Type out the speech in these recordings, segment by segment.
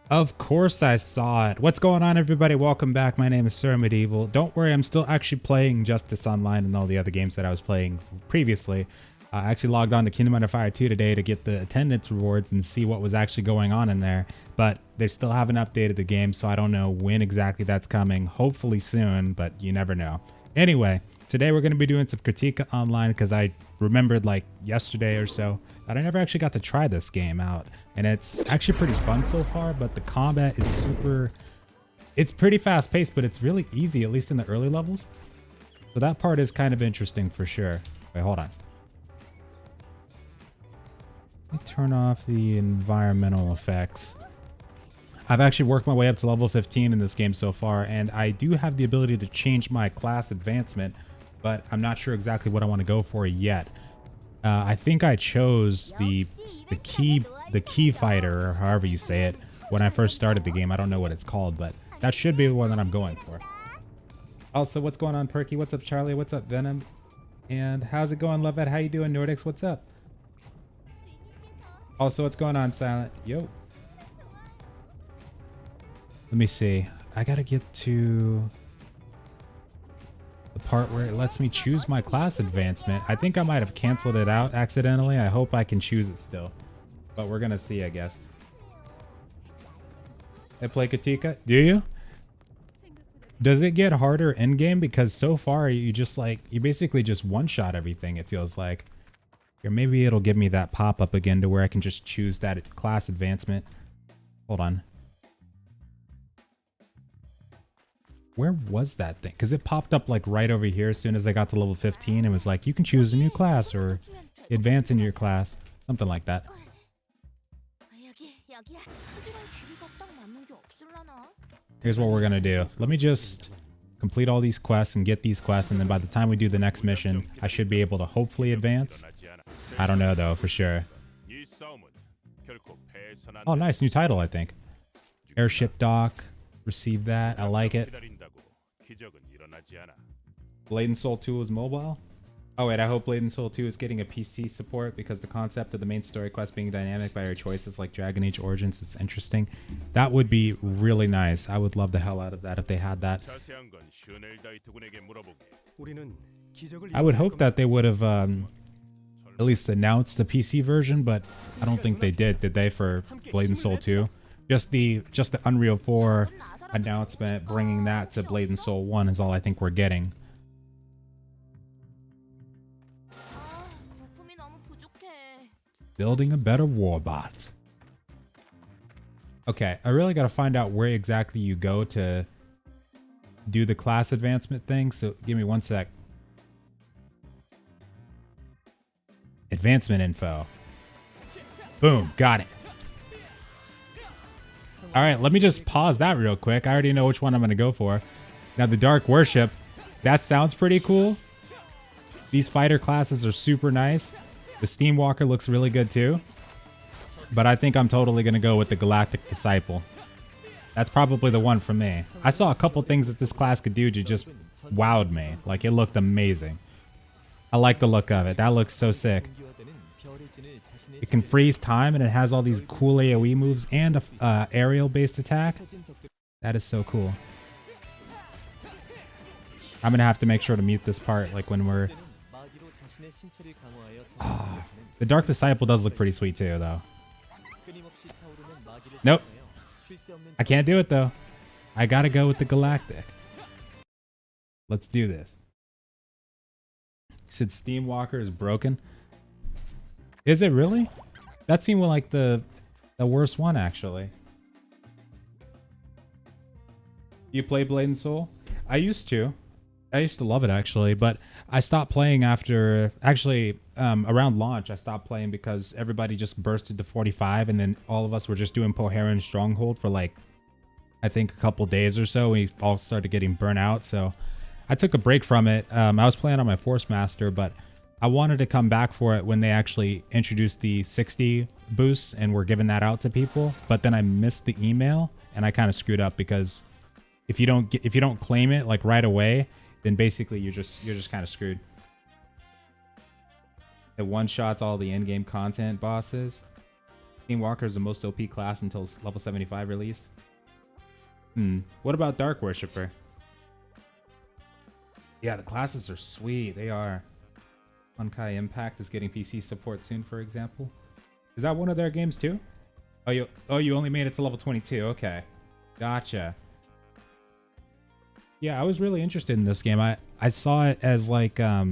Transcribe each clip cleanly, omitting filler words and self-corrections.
Of course I saw it. What's going on, everybody? Welcome back. My name is Sir Medieval. Don't worry, I'm still actually playing Justice Online and all the other games that I was playing previously. I actually logged on to Kingdom Under Fire 2 today to get the attendance rewards and see what was actually going on in there. But they still haven't updated the game, so I don't know when exactly that's coming. Hopefully soon, but you never know. Anyway, today we're going to be doing some Kritika Online because I remembered like yesterday or so that I never actually got to try this game out. And it's actually pretty fun so far, but the combat is it's pretty fast paced, but it's really easy, at least in the early levels. So that part is kind of interesting for sure. Wait, hold on. Let me turn off the environmental effects. I've actually worked my way up to level 15 in this game so far, and I do have the ability to change my class advancement, but I'm not sure exactly what I want to go for yet. I think I chose the key fighter, or however you say it, when I first started the game. I don't know what it's called, but that should be the one that I'm going for. Also, what's going on, Perky? What's up, Charlie? What's up, Venom? And how's it going, Lovette? How you doing, Nordics? What's up? Also, what's going on, Silent? Yo. Let me see. I gotta get to the part where it lets me choose my class advancement. I think I might have canceled it out accidentally. I hope I can choose it still. But we're gonna see, I guess. I play Kritika. Do you? Does it get harder in game? Because so far you basically just one-shot everything, it feels like. Or maybe it'll give me that pop-up again to where I can just choose that class advancement. Hold on. Where was that thing? Because it popped up like right over here as soon as I got to level 15. It was like, you can choose a new class or advance in your class. Something like that. Here's what we're going to do. Let me just complete all these quests and get these quests. And then by the time we do the next mission, I should be able to hopefully advance. I don't know, though, for sure. Oh, nice. New title, I think. Airship Dock. Receive that. I like it. Blade and Soul 2 is mobile. Oh wait, I hope Blade and Soul 2 is getting a PC support because the concept of the main story quest being dynamic by your choices like Dragon Age Origins is interesting. That would be really nice. I would love the hell out of that if they had that. I would hope that they would have at least announced the PC version, but I don't think they did they, for Blade and Soul 2? Just the Unreal 4 announcement bringing that to Blade and Soul 1 is all I think we're getting. Building a better warbot. Okay, I really got to find out where exactly you go to do the class advancement thing, so give me one sec. Advancement info. Boom, got it. All right, let me just pause that real quick. I already know which one I'm going to go for. Now, the Dark Worship, that sounds pretty cool. These fighter classes are super nice. The Steamwalker looks really good too. But I think I'm totally going to go with the Galactic Disciple. That's probably the one for me. I saw a couple things that this class could do to just wowed me. Like, it looked amazing. I like the look of it. That looks so sick. It can freeze time, and it has all these cool AoE moves and a aerial-based attack. That is so cool. I'm going to have to make sure to mute this part, like when we're... Oh, the Dark Disciple does look pretty sweet too, though. Nope. I can't do it, though. I got to go with the Galactic. Let's do this. You said Steamwalker is broken. Is it really? That seemed like the worst one, actually. You play Blade and Soul? I used to. I used to love it, actually, but I stopped playing after... Actually, around launch, I stopped playing because everybody just bursted to 45, and then all of us were just doing Poharan Stronghold for, like, I think a couple days or so. We all started getting burnt out, so I took a break from it. I was playing on my Force Master, but I wanted to come back for it when they actually introduced the 60 boosts and were giving that out to people. But then I missed the email, and I kind of screwed up because if you don't claim it like right away, then basically you're just kind of screwed. It one-shots all the in-game content bosses. Steamwalker is the most OP class until level 75 release. What about Dark Worshipper? Yeah, the classes are sweet. They are. Honkai Impact is getting PC support soon, for example. Is that one of their games too? Oh, you only made it to level 22. Okay, gotcha. Yeah, I was really interested in this game. I saw it as like at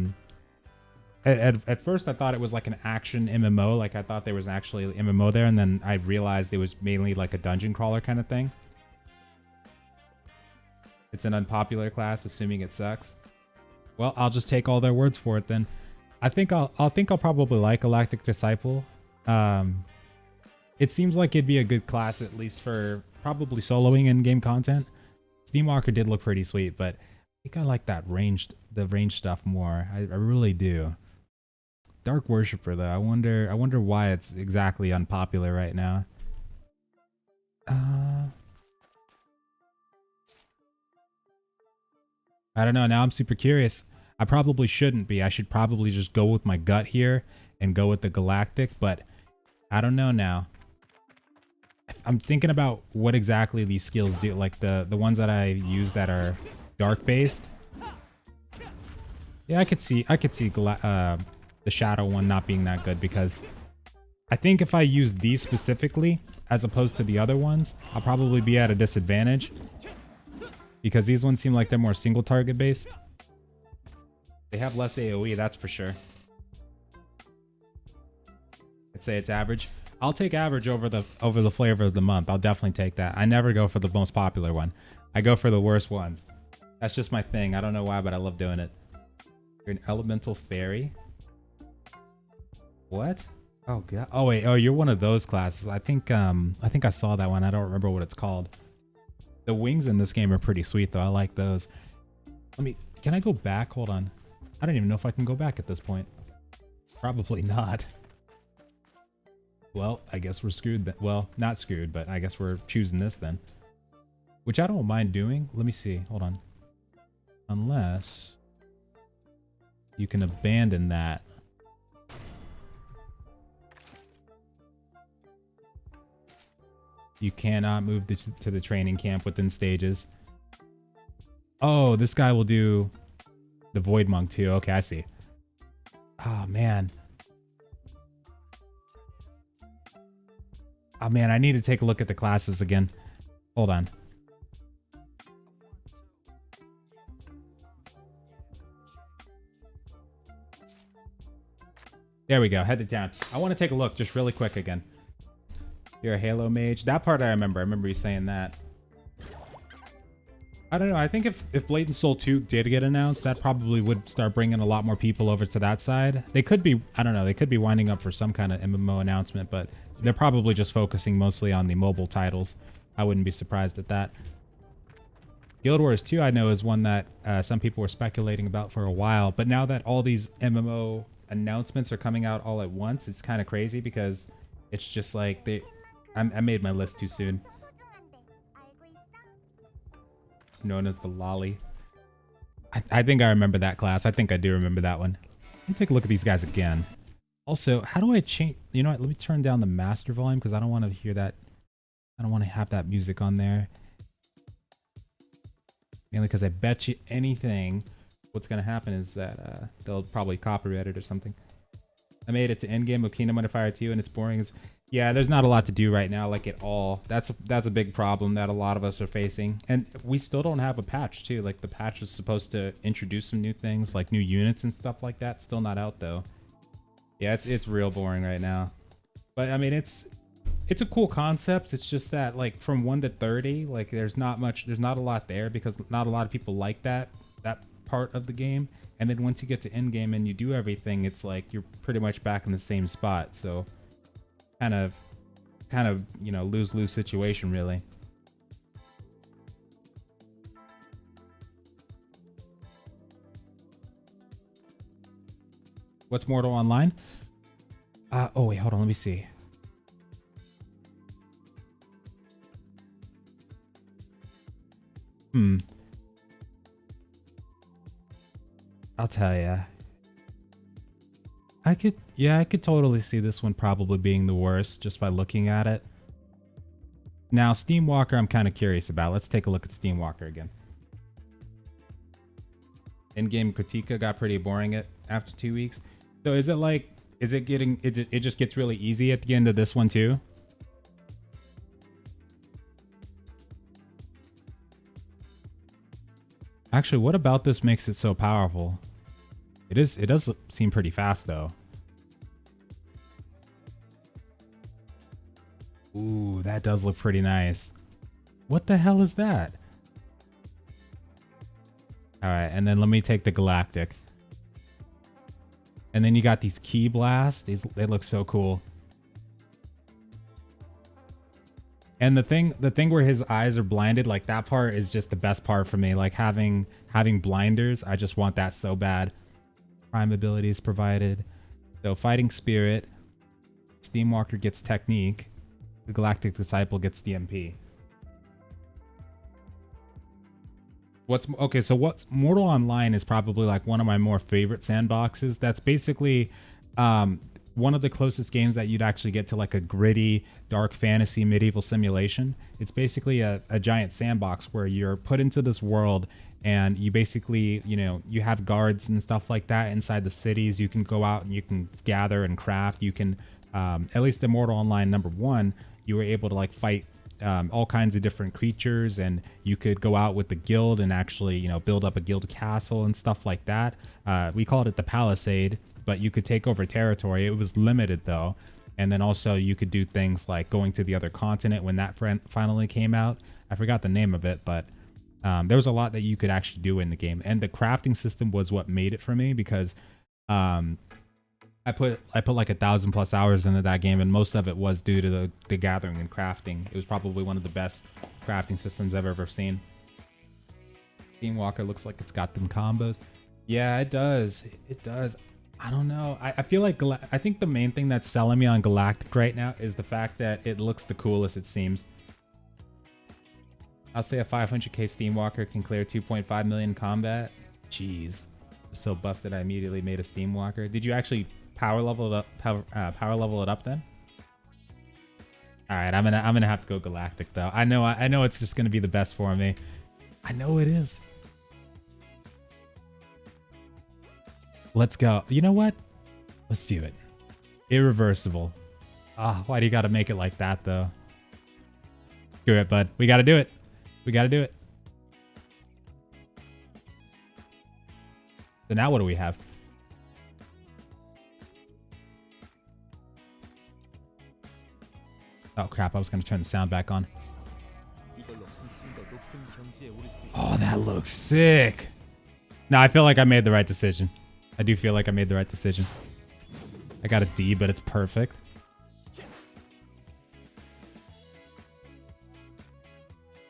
first I thought it was like an action MMO. Like I thought there was actually an MMO there, and then I realized it was mainly like a dungeon crawler kind of thing. It's an unpopular class, assuming it sucks. Well, I'll just take all their words for it then. I think I'll probably like Galactic Disciple. It seems like it'd be a good class, at least for probably soloing in-game content. Steamwalker did look pretty sweet, but I think I like the ranged stuff more. I really do. Dark Worshipper though, I wonder why it's exactly unpopular right now. I don't know. Now I'm super curious. I probably shouldn't be. I should probably just go with my gut here and go with the Galactic, but I don't know now. I'm thinking about what exactly these skills do, like the ones that I use that are dark based. Yeah, I could see the shadow one not being that good, because I think if I use these specifically as opposed to the other ones, I'll probably be at a disadvantage, because these ones seem like they're more single target based. They have less AoE, that's for sure. I'd say it's average. I'll take average over the flavor of the month. I'll definitely take that. I never go for the most popular one. I go for the worst ones. That's just my thing. I don't know why, but I love doing it. You're an elemental fairy. What? Oh god. Oh wait. Oh, you're one of those classes. I think I saw that one. I don't remember what it's called. The wings in this game are pretty sweet though. I like those. Can I go back? Hold on. I don't even know if I can go back at this point. Probably not. Well, I guess we're screwed then. Well, not screwed, but I guess we're choosing this then. Which I don't mind doing. Let me see. Hold on. Unless you can abandon that. You cannot move this to the training camp within stages. Oh, this guy will do the Void Monk too. Okay, I see. Oh, man. Oh, man, I need to take a look at the classes again. Hold on. There we go. Headed down. I want to take a look just really quick again. You're a Halo mage. That part I remember. I remember you saying that. I don't know. I think if Blatant Soul 2 did get announced, that probably would start bringing a lot more people over to that side. They could be, I don't know, they could be winding up for some kind of MMO announcement, but they're probably just focusing mostly on the mobile titles. I wouldn't be surprised at that. Guild Wars 2, I know, is one that some people were speculating about for a while, but now that all these MMO announcements are coming out all at once, it's kind of crazy, because it's just like I made my list too soon. Known as the Lolly. I think I remember that class. I think I do remember that one. Let me take a look at these guys again. Also, how do I change? You know what? Let me turn down the master volume, because I don't want to hear that. I don't want to have that music on there. Mainly because I bet you anything what's going to happen is that they'll probably copyright it or something. I made it to Endgame with Kingdom Under Fire 2, and it's boring. Yeah, there's not a lot to do right now, like at all. That's a big problem that a lot of us are facing. And we still don't have a patch, too. Like, the patch is supposed to introduce some new things, like new units and stuff like that. Still not out, though. Yeah, it's real boring right now. But, I mean, it's a cool concept. It's just that, like, from 1 to 30, like, there's not a lot there, because not a lot of people like that part of the game. And then once you get to Endgame and you do everything, it's like you're pretty much back in the same spot. So kind of, you know, lose-lose situation, really. What's Mortal Online? Oh wait, hold on, let me see. I'll tell ya. Yeah, I could totally see this one probably being the worst just by looking at it. Now, Steamwalker, I'm kind of curious about. Let's take a look at Steamwalker again. In-game Kritika got pretty boring after 2 weeks. So is it like, it just gets really easy at the end of this one too? Actually, what about this makes it so powerful? It does seem pretty fast though. Ooh, that does look pretty nice. What the hell is that? All right, and then let me take the Galactic. And then you got these Key Blasts. They look so cool. And the thing where his eyes are blinded, like that part is just the best part for me. Like having blinders, I just want that so bad. Prime abilities provided. So Fighting Spirit, Steamwalker gets Technique, the Galactic Disciple gets DMP. What's Mortal Online is probably like one of my more favorite sandboxes. That's basically one of the closest games that you'd actually get to like a gritty, dark fantasy medieval simulation. It's basically a giant sandbox where you're put into this world and you basically, you have guards and stuff like that inside the cities. You can go out and you can gather and craft. You can, at least in Mortal Online #1, you were able to like fight all kinds of different creatures, and you could go out with the guild and actually, build up a guild castle and stuff like that. We called it the Palisade, but you could take over territory. It was limited though. And then also you could do things like going to the other continent when that finally came out. I forgot the name of it, but there was a lot that you could actually do in the game. And the crafting system was what made it for me, because I put like 1,000+ hours into that game, and most of it was due to the gathering and crafting. It was probably one of the best crafting systems I've ever seen. Steamwalker looks like it's got them combos. Yeah, it does. It does. I don't know. I feel like I think the main thing that's selling me on Galactic right now is the fact that it looks the coolest, it seems. I'll say a 500k Steamwalker can clear 2.5 million combat. Jeez. So busted I immediately made a Steamwalker. Did you actually power level it up then? All right, I'm gonna have to go Galactic though. I know it's just gonna be the best for me. I know it is. Let's go. You know what? Let's do it. Irreversible. Why do you gotta make it like that though? Screw it, bud. We gotta do it. We gotta do it. So now what do we have? Oh crap, I was gonna turn the sound back on. Oh, that looks sick. No, I feel like I made the right decision. I do feel like I made the right decision. I got a D, but it's perfect.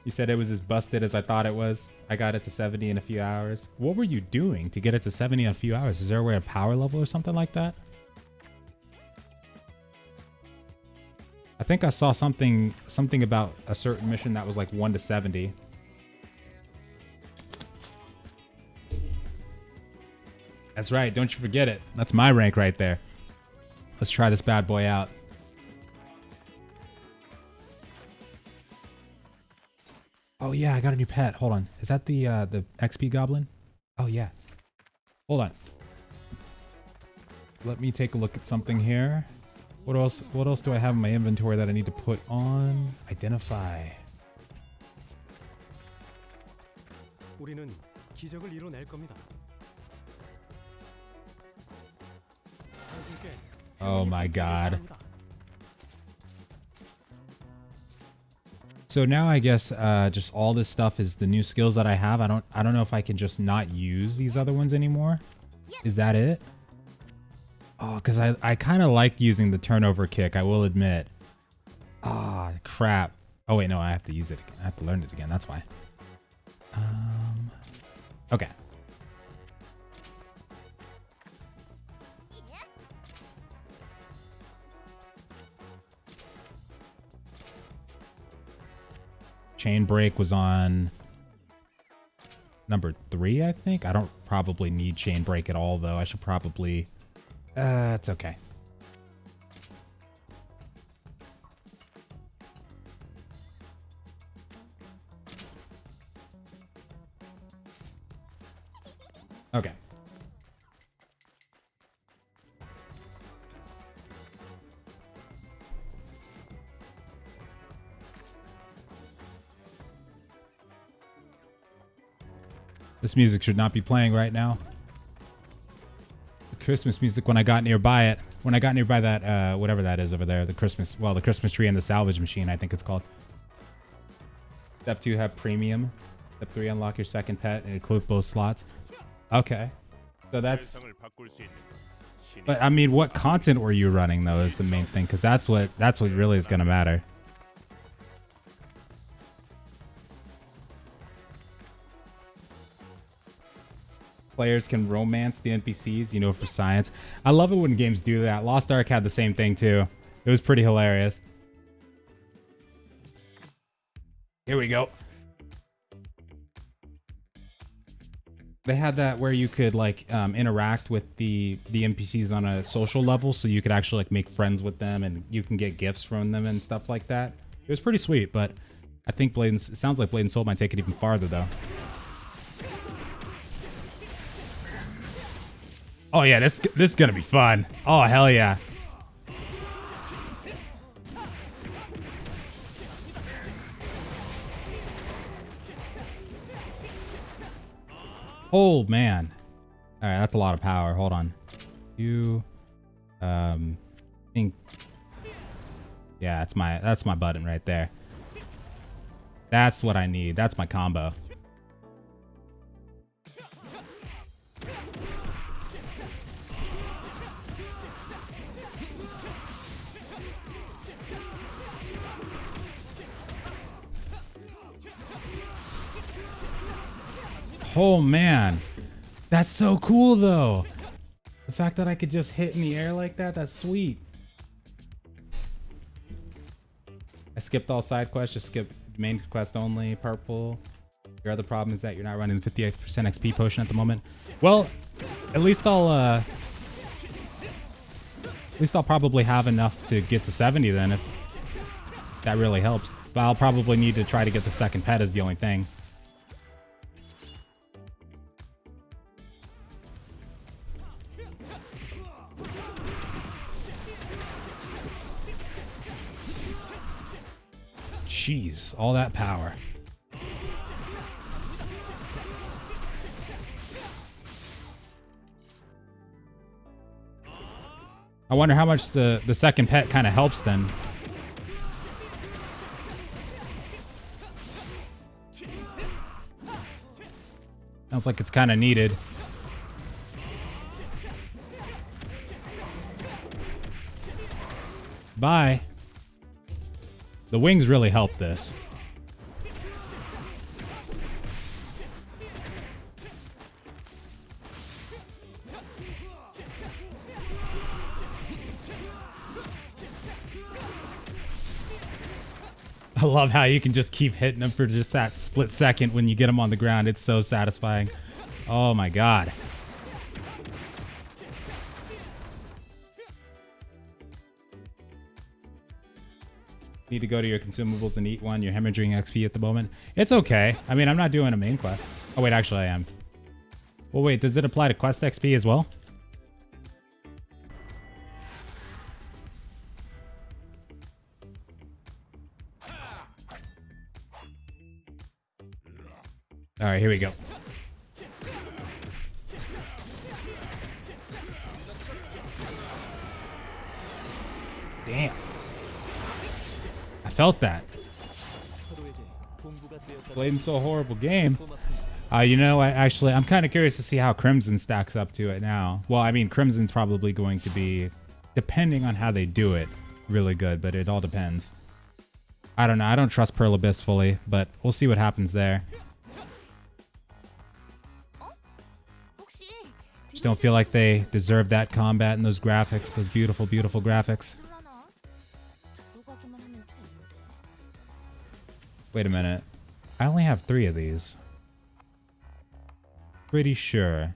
You said it was as busted as I thought it was. I got it to 70 in a few hours. What were you doing to get it to 70 in a few hours? Is there a way to power level or something like that? I think I saw something about a certain mission that was like 1 to 70. That's right. Don't you forget it. That's my rank right there. Let's try this bad boy out. Oh yeah, I got a new pet. Hold on. Is that the XP goblin? Oh yeah. Hold on. Let me take a look at something here. What else do I have in my inventory that I need to put on? Identify. 우리는 기적을 이뤄낼 겁니다. Oh my god. So now I guess just all this stuff is the new skills that I have. I don't know if I can just not use these other ones anymore. Is that it? Oh, because I kind of like using the turnover kick, I will admit. Ah, crap. Oh wait, no, I have to use it again. I have to learn it again, that's why. Okay. Chain break was on number 3, I think. I don't probably need chain break at all, though. I should probably It's okay. Okay. This music should not be playing right now. The Christmas music when I got nearby it. When I got nearby that, whatever that is over there. The Christmas tree and the salvage machine, I think it's called. Step 2, have premium. Step 3, unlock your second pet and include both slots. Okay. So that's... But I mean, what content were you running though is the main thing, because that's what really is going to matter. Players can romance the NPCs, you know, for science. I love it when games do that. Lost Ark had the same thing too. It was pretty hilarious. Here we go. They had that where you could like interact with the NPCs on a social level, so you could actually like make friends with them and you can get gifts from them and stuff like that. It was pretty sweet, but I think it sounds like Blade and Soul might take it even farther though. Oh yeah, this is gonna be fun. Oh hell yeah. Oh man. All right, that's a lot of power. Hold on. You think yeah, that's my button right there. That's what I need. That's my combo. Oh man, that's so cool though. The fact that I could just hit in the air like that, that's sweet. I skipped all side quests, just skipped main quest only, purple. Your other problem is that you're not running the 58% XP potion at the moment. Well, at least I'll probably have enough to get to 70 then, if that really helps. But I'll probably need to try to get the second pet is the only thing. Jeez, all that power. I wonder how much the second pet kind of helps then. Sounds like it's kind of needed. Bye. The wings really help this. I love how you can just keep hitting them for just that split second when you get them on the ground. It's so satisfying. Oh my god. Need to go to your consumables and eat one. You're hemorrhaging XP at the moment. It's okay. I mean, I'm not doing a main quest. Oh wait, actually I am. Well wait, does it apply to quest XP as well? All right, here we go. Damn. I felt that. Blade and Soul, horrible game. You know, I'm kind of curious to see how Crimson stacks up to it now. Well, I mean, Crimson's probably going to be, depending on how they do it, really good, but it all depends. I don't know. I don't trust Pearl Abyss fully, but we'll see what happens there. Just don't feel like they deserve that combat and those graphics, those beautiful, beautiful graphics. Wait a minute. I only have 3 of these. Pretty sure.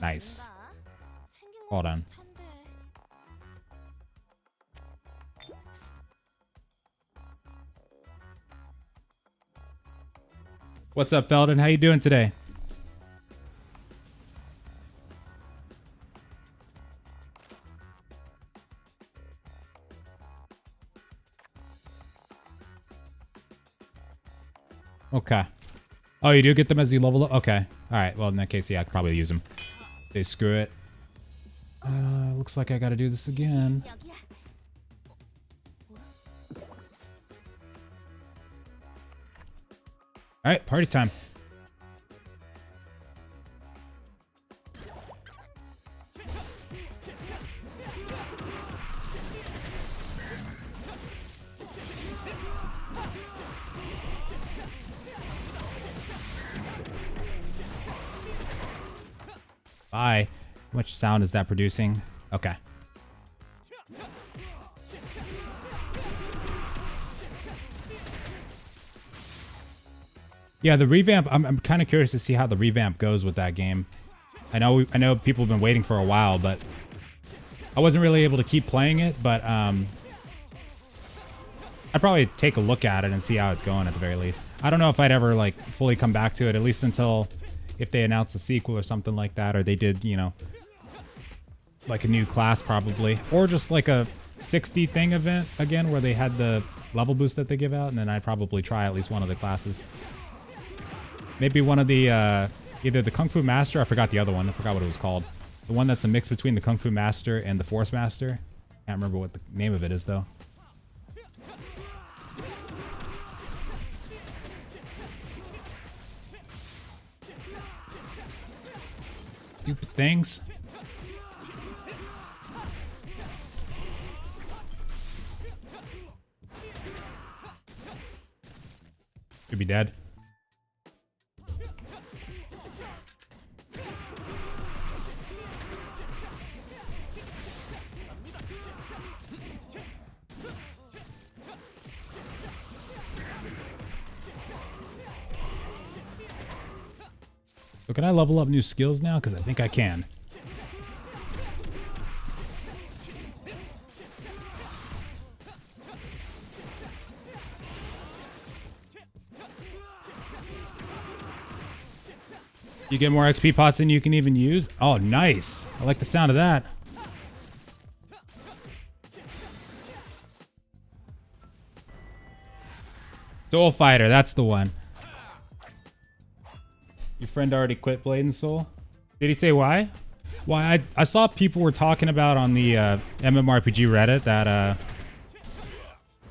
Nice. Hold on. What's up, Feldon? How you doing today? Okay. Oh, you do get them as you level up? Okay. All right. Well, in that case, yeah, I could probably use them. Okay, screw it. Looks like I got to do this again. All right, party time. Bye. How much sound is that producing? Okay. Yeah, the revamp. I'm kind of curious to see how the revamp goes with that game. I know people have been waiting for a while, but I wasn't really able to keep playing it. But I'd probably take a look at it and see how it's going at the very least. I don't know if I'd ever like fully come back to it, at least until if they announce a sequel or something like that, or they did, you know, like a new class probably, or just like a 60 thing event again where they had the level boost that they give out, and then I'd probably try at least one of the classes. Maybe one of the either the Kung Fu Master, I forgot the other one, I forgot what it was called. The one that's a mix between the Kung Fu Master and the Force Master. Can't remember what the name of it is though. Stupid things. Should be dead. So can I level up new skills now? Because I think I can. You get more XP pots than you can even use? Oh, nice. I like the sound of that. Soul Fighter, that's the one. Your friend already quit Blade and Soul? Did he say why? Why, I saw people were talking about on the MMORPG Reddit that,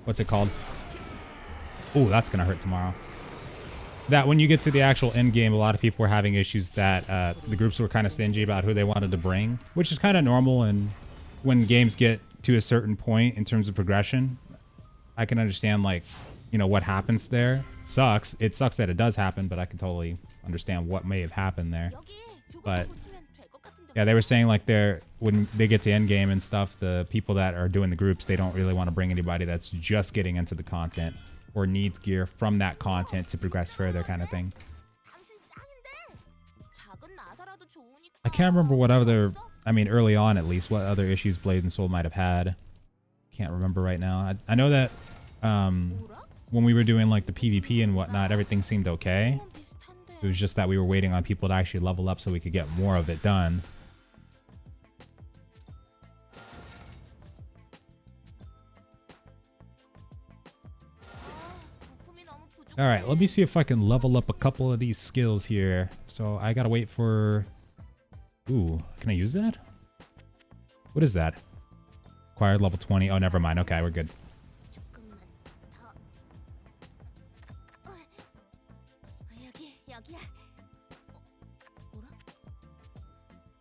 what's it called? Oh, that's going to hurt tomorrow. That when you get to the actual end game, a lot of people were having issues that the groups were kind of stingy about who they wanted to bring, which is kind of normal. And when games get to a certain point in terms of progression, I can understand, like, you know, what happens there. It sucks. It sucks that it does happen, but I can totally understand what may have happened there. But yeah, they were saying like when they get to end game and stuff, the people that are doing the groups, they don't really want to bring anybody that's just getting into the content or needs gear from that content to progress further, kind of thing. I can't remember what other, I mean, early on at least, what other issues Blade and Soul might have had. Can't remember right now. I know that when we were doing like the PvP and whatnot, everything seemed okay. It was just that we were waiting on people to actually level up so we could get more of it done. All right, let me see if I can level up a couple of these skills here. So I gotta wait for... Ooh, can I use that? What is that? Acquired level 20. Oh, never mind. Okay, we're good.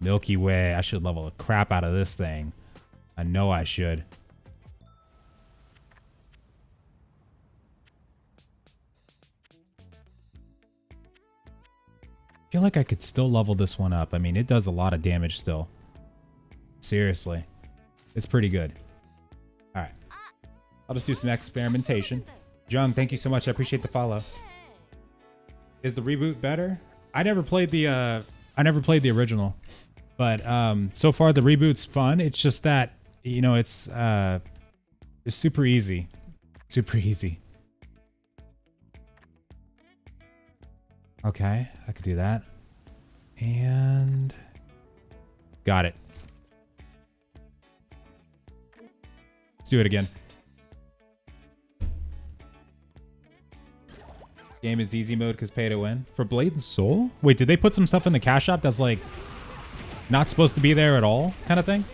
Milky Way. I should level the crap out of this thing. I know I should. I feel like I could still level this one up. I mean, it does a lot of damage still. Seriously. It's pretty good. All right. I'll just do some experimentation. Jung, thank you so much. I appreciate the follow. Is the reboot better? I never played the I never played the original, but so far the reboot's fun. It's just that, you know, it's super easy. Super easy. Okay, I could do that. And got it. Let's do it again. Game is easy mode because pay to win. For Blade and Soul? Wait, did they put some stuff in the cash shop that's like not supposed to be there at all kind of thing?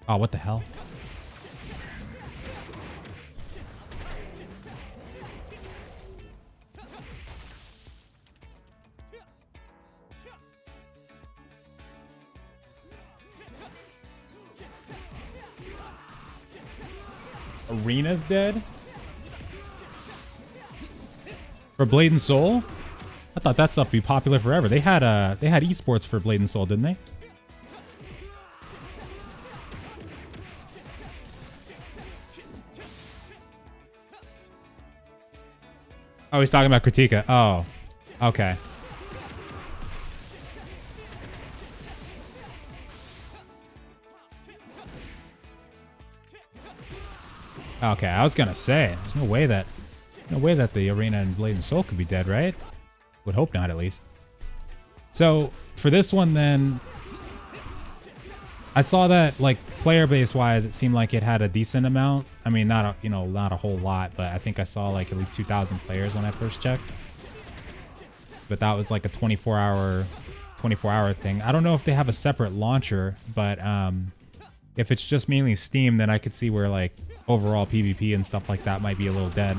Oh, what the hell? Arena's dead? For Blade and Soul? I thought that stuff would be popular forever. They had esports for Blade and Soul, didn't they? Oh, he's talking about Kritika. Oh, okay. Okay, I was gonna say, there's no way that the arena and Blade and Soul could be dead, right? Would hope not, at least. So for this one, then, I saw that like player base wise, it seemed like it had a decent amount. I mean, not a whole lot, but I think I saw like at least 2,000 players when I first checked. But that was like a 24-hour thing. I don't know if they have a separate launcher, but if it's just mainly Steam, then I could see where like overall PvP and stuff like that might be a little dead.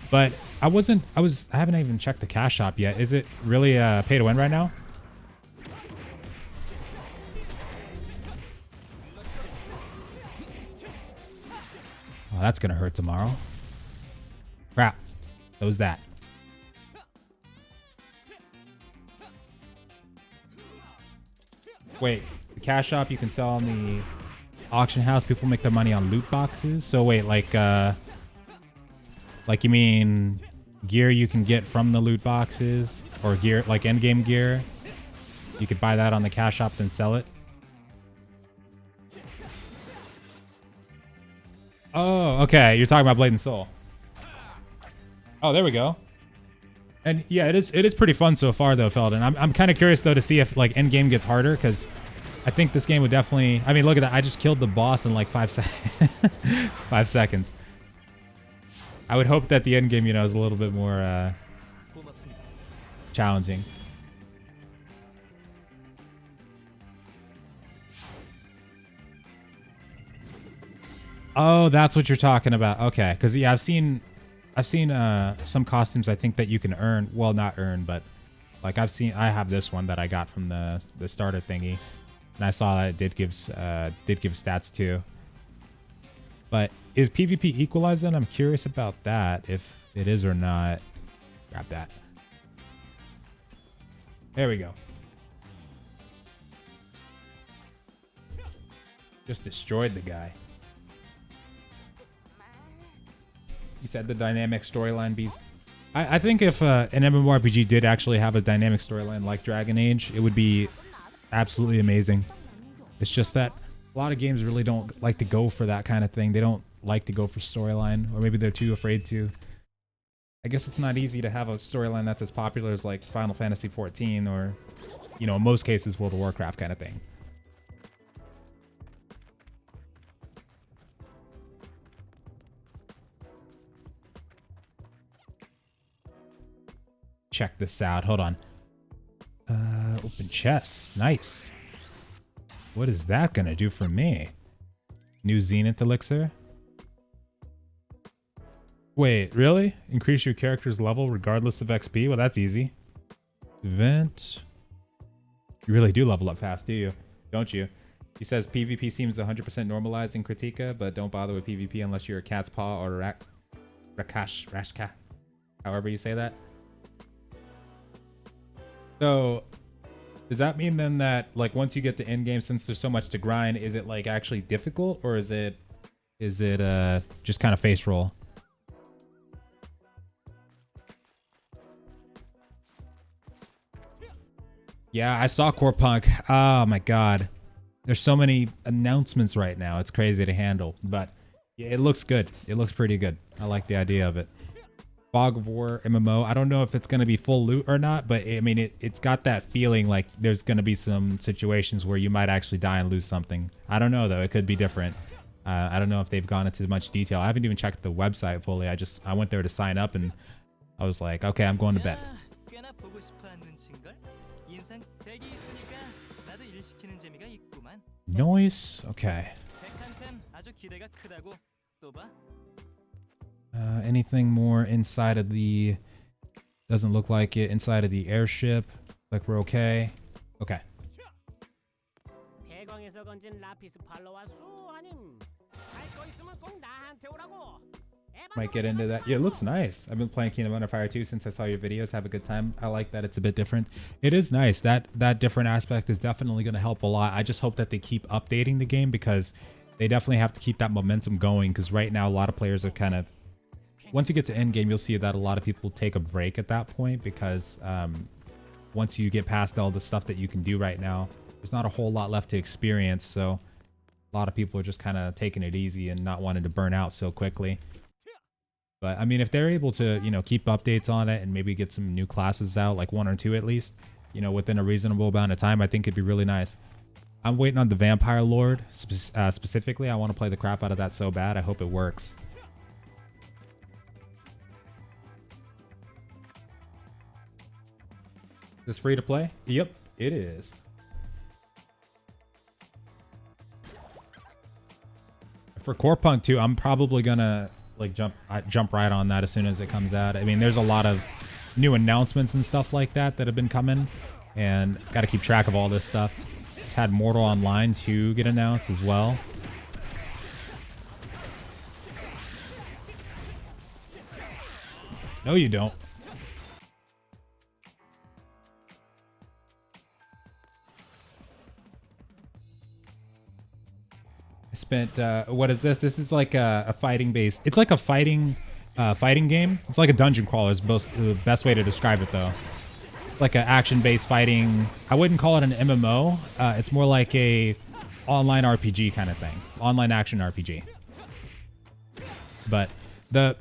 But I haven't even checked the cash shop yet. Is it really pay to win right now? Oh, that's gonna hurt tomorrow. Crap. That was that. Wait, the cash shop you can sell on the auction house. People make their money on loot boxes. So wait, like you mean gear you can get from the loot boxes, or gear like endgame gear? You could buy that on the cash shop, then sell it. Oh, okay. You're talking about Blade and Soul. Oh, there we go. And yeah, it is pretty fun so far though, Feldon. I'm kind of curious though to see if like endgame gets harder, because I think this game would definitely. I mean, look at that. I just killed the boss in like 5 seconds. 5 seconds. I would hope that the end game, is a little bit more challenging. Oh, that's what you're talking about. Okay, because yeah, I've seen some costumes I think that you can earn. Well, not earn, but like I have this one that I got from the starter thingy, and I saw that it did give stats too. But is PvP equalized then? I'm curious about that, if it is or not. Grab that. There we go. Just destroyed the guy. He said the dynamic storyline beast. I think if an MMORPG did actually have a dynamic storyline like Dragon Age, it would be absolutely amazing. It's just that a lot of games really don't like to go for that kind of thing. They don't like to go for storyline, or maybe they're too afraid to. I guess it's not easy to have a storyline that's as popular as like Final Fantasy XIV, or, in most cases, World of Warcraft kind of thing. Check this out. Hold on. Open chest. Nice. What is that gonna do for me? New Zenith elixir? Wait, really? Increase your character's level regardless of XP? Well, that's easy. Event. You really do level up fast, do you? Don't you? He says PvP seems 100% normalized in Kritika, but don't bother with PvP unless you're a cat's paw or Rashka. However you say that. So, Does that mean then that like once you get to Endgame, since there's so much to grind, is it like actually difficult, or is it just kind of face roll? Yeah, I saw Core Punk. Oh my god. There's so many announcements right now. It's crazy to handle, but yeah, it looks good. It looks pretty good. I like the idea of it. Fog of War MMO. I don't know if it's going to be full loot or not, but I mean, it's got that feeling like there's going to be some situations where you might actually die and lose something. I don't know though. It could be different. I don't know if they've gone into much detail. I haven't even checked the website fully. I went there to sign up and I was like, okay, I'm going to bed. Noise. Okay. Anything more inside of the... Doesn't look like it. Inside of the airship. Like we're okay. Okay. Might get into that. Yeah, it looks nice. I've been playing Kingdom Under Fire 2 since I saw your videos. Have a good time. I like that it's a bit different. It is nice. That different aspect is definitely going to help a lot. I just hope that they keep updating the game because they definitely have to keep that momentum going, because right now a lot of players are kind of... Once you get to Endgame, you'll see that a lot of people take a break at that point because once you get past all the stuff that you can do right now, there's not a whole lot left to experience. So a lot of people are just kind of taking it easy and not wanting to burn out so quickly. But I mean, if they're able to, you know, keep updates on it and maybe get some new classes out, like 1 or 2 at least, you know, within a reasonable amount of time, I think it'd be really nice. I'm waiting on the Vampire Lord specifically. I want to play the crap out of that so bad. I hope it works. Is this free to play? Yep, it is. For Core Punk 2, I'm probably gonna like jump right on that as soon as it comes out. I mean, there's a lot of new announcements and stuff like that have been coming, and got to keep track of all this stuff. It's had Mortal Online 2 get announced as well. No, you don't. Spent what is this? This is like a fighting based. It's like a fighting game. It's like a dungeon crawler is the best way to describe it though. Like an action based fighting. I wouldn't call it an MMO. It's more like a online RPG kind of thing. Online action RPG. But the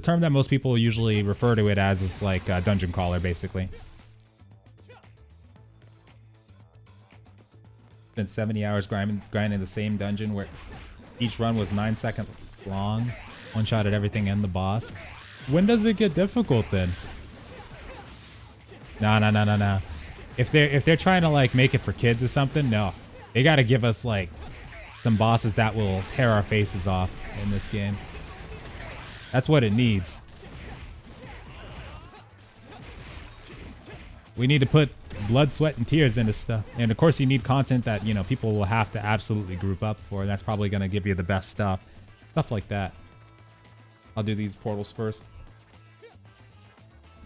term that most people usually refer to it as is like a dungeon crawler basically. Spent 70 hours grinding the same dungeon where each run was 9 seconds long. One shot at everything and the boss. When does it get difficult then? No. If they're trying to like make it for kids or something, no. They got to give us like some bosses that will tear our faces off in this game. That's what it needs. We need to put blood, sweat, and tears into stuff. And of course you need content that, you know, people will have to absolutely group up for. And that's probably going to give you the best stuff. Stuff like that. I'll do these portals first.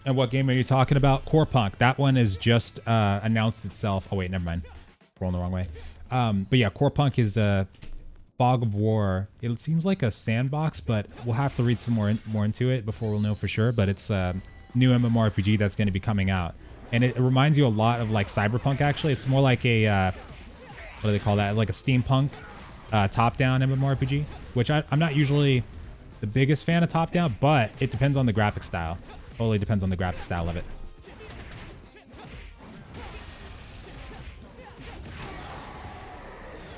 And what game are you talking about? Core Punk. That one is just announced itself. Oh wait, never mind. Rolling the wrong way. But yeah, Core Punk is a Fog of War. It seems like a sandbox, but we'll have to read some more into it before we'll know for sure. But it's a new MMORPG that's going to be coming out. And it reminds you a lot of like Cyberpunk, actually. It's more like a, what do they call that? Like a steampunk top-down MMORPG, which I'm not usually the biggest fan of top-down, but it depends on the graphic style. Totally depends on the graphic style of it.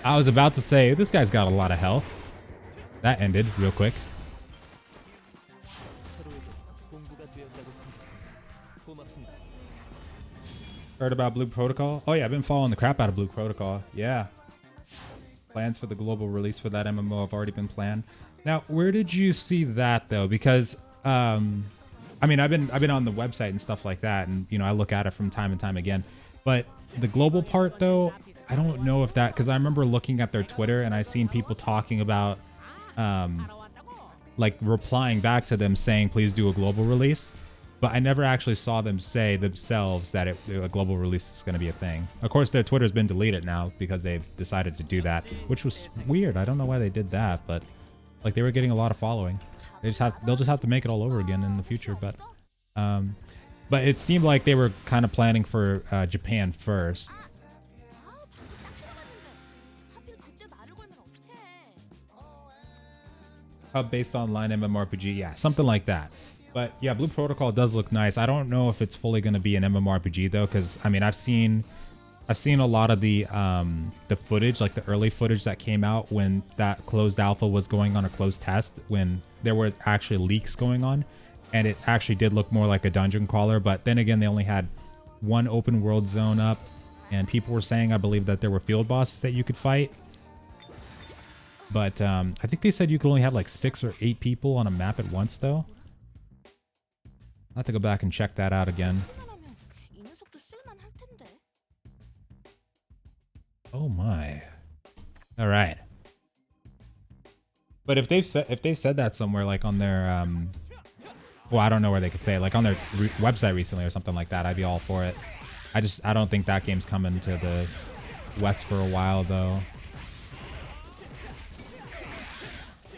I was about to say, this guy's got a lot of health. That ended real quick. Heard about Blue Protocol? Oh yeah, I've been following the crap out of Blue Protocol. Yeah. Plans for the global release for that MMO have already been planned. Now, where did you see that though? Because I mean, I've been on the website and stuff like that, and you know, I look at it from time and time again. But the global part though, I don't know if that, because I remember looking at their Twitter and I seen people talking about like replying back to them saying please do a global release. but I never actually saw them say themselves that a global release is going to be a thing. Of course, their Twitter's been deleted now because they've decided to do that, which was weird. I don't know why they did that, but like they were getting a lot of following. They'll just have to make it all over again in the future. But it seemed like they were kind of planning for Japan first. Hub-based online MMORPG, yeah, something like that. But yeah, Blue Protocol does look nice. I don't know if it's fully going to be an MMORPG though, because I mean, I've seen a lot of the footage, like the early footage that came out when that closed alpha was going on a closed test, when there were actually leaks going on, and it actually did look more like a dungeon crawler. But then again, they only had one open world zone up, and people were saying, I believe, that there were field bosses that you could fight. But I think they said you could only have like 6 or 8 people on a map at once though. I'll have to go back and check that out again. Oh my. All right. But if they've said that somewhere, like on their well, I don't know where they could say it, like on their website recently or something like that, I'd be all for it. I don't think that game's coming to the West for a while though.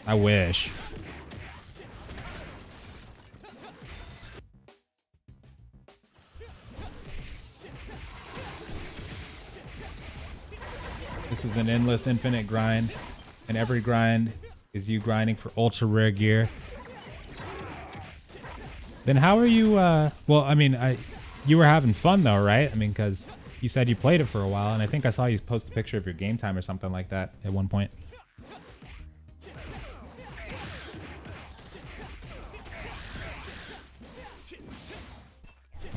I wish. This is an endless, infinite grind, and every grind is you grinding for ultra rare gear. Then how are you? Well, I mean, you were having fun though, right? I mean, because you said you played it for a while, and I think I saw you post a picture of your game time or something like that at one point.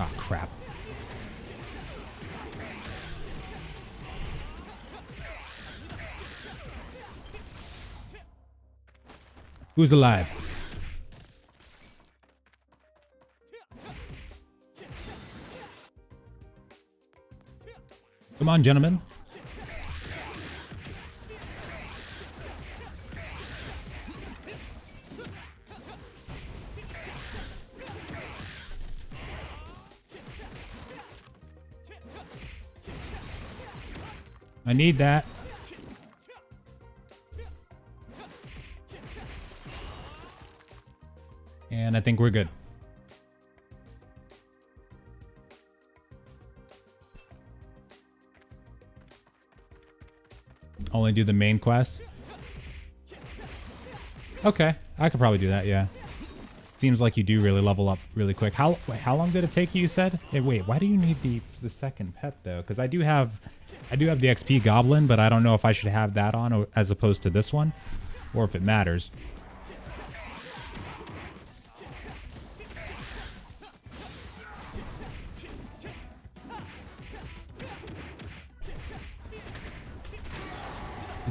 Oh crap. Who's alive? Come on, gentlemen. I need that. And I think we're good. Only do the main quest. Okay, I could probably do that, yeah. Seems like you do really level up really quick. How long did it take you said? Hey, wait, why do you need the second pet though? Because I do have the XP goblin, but I don't know if I should have that on as opposed to this one, or if it matters.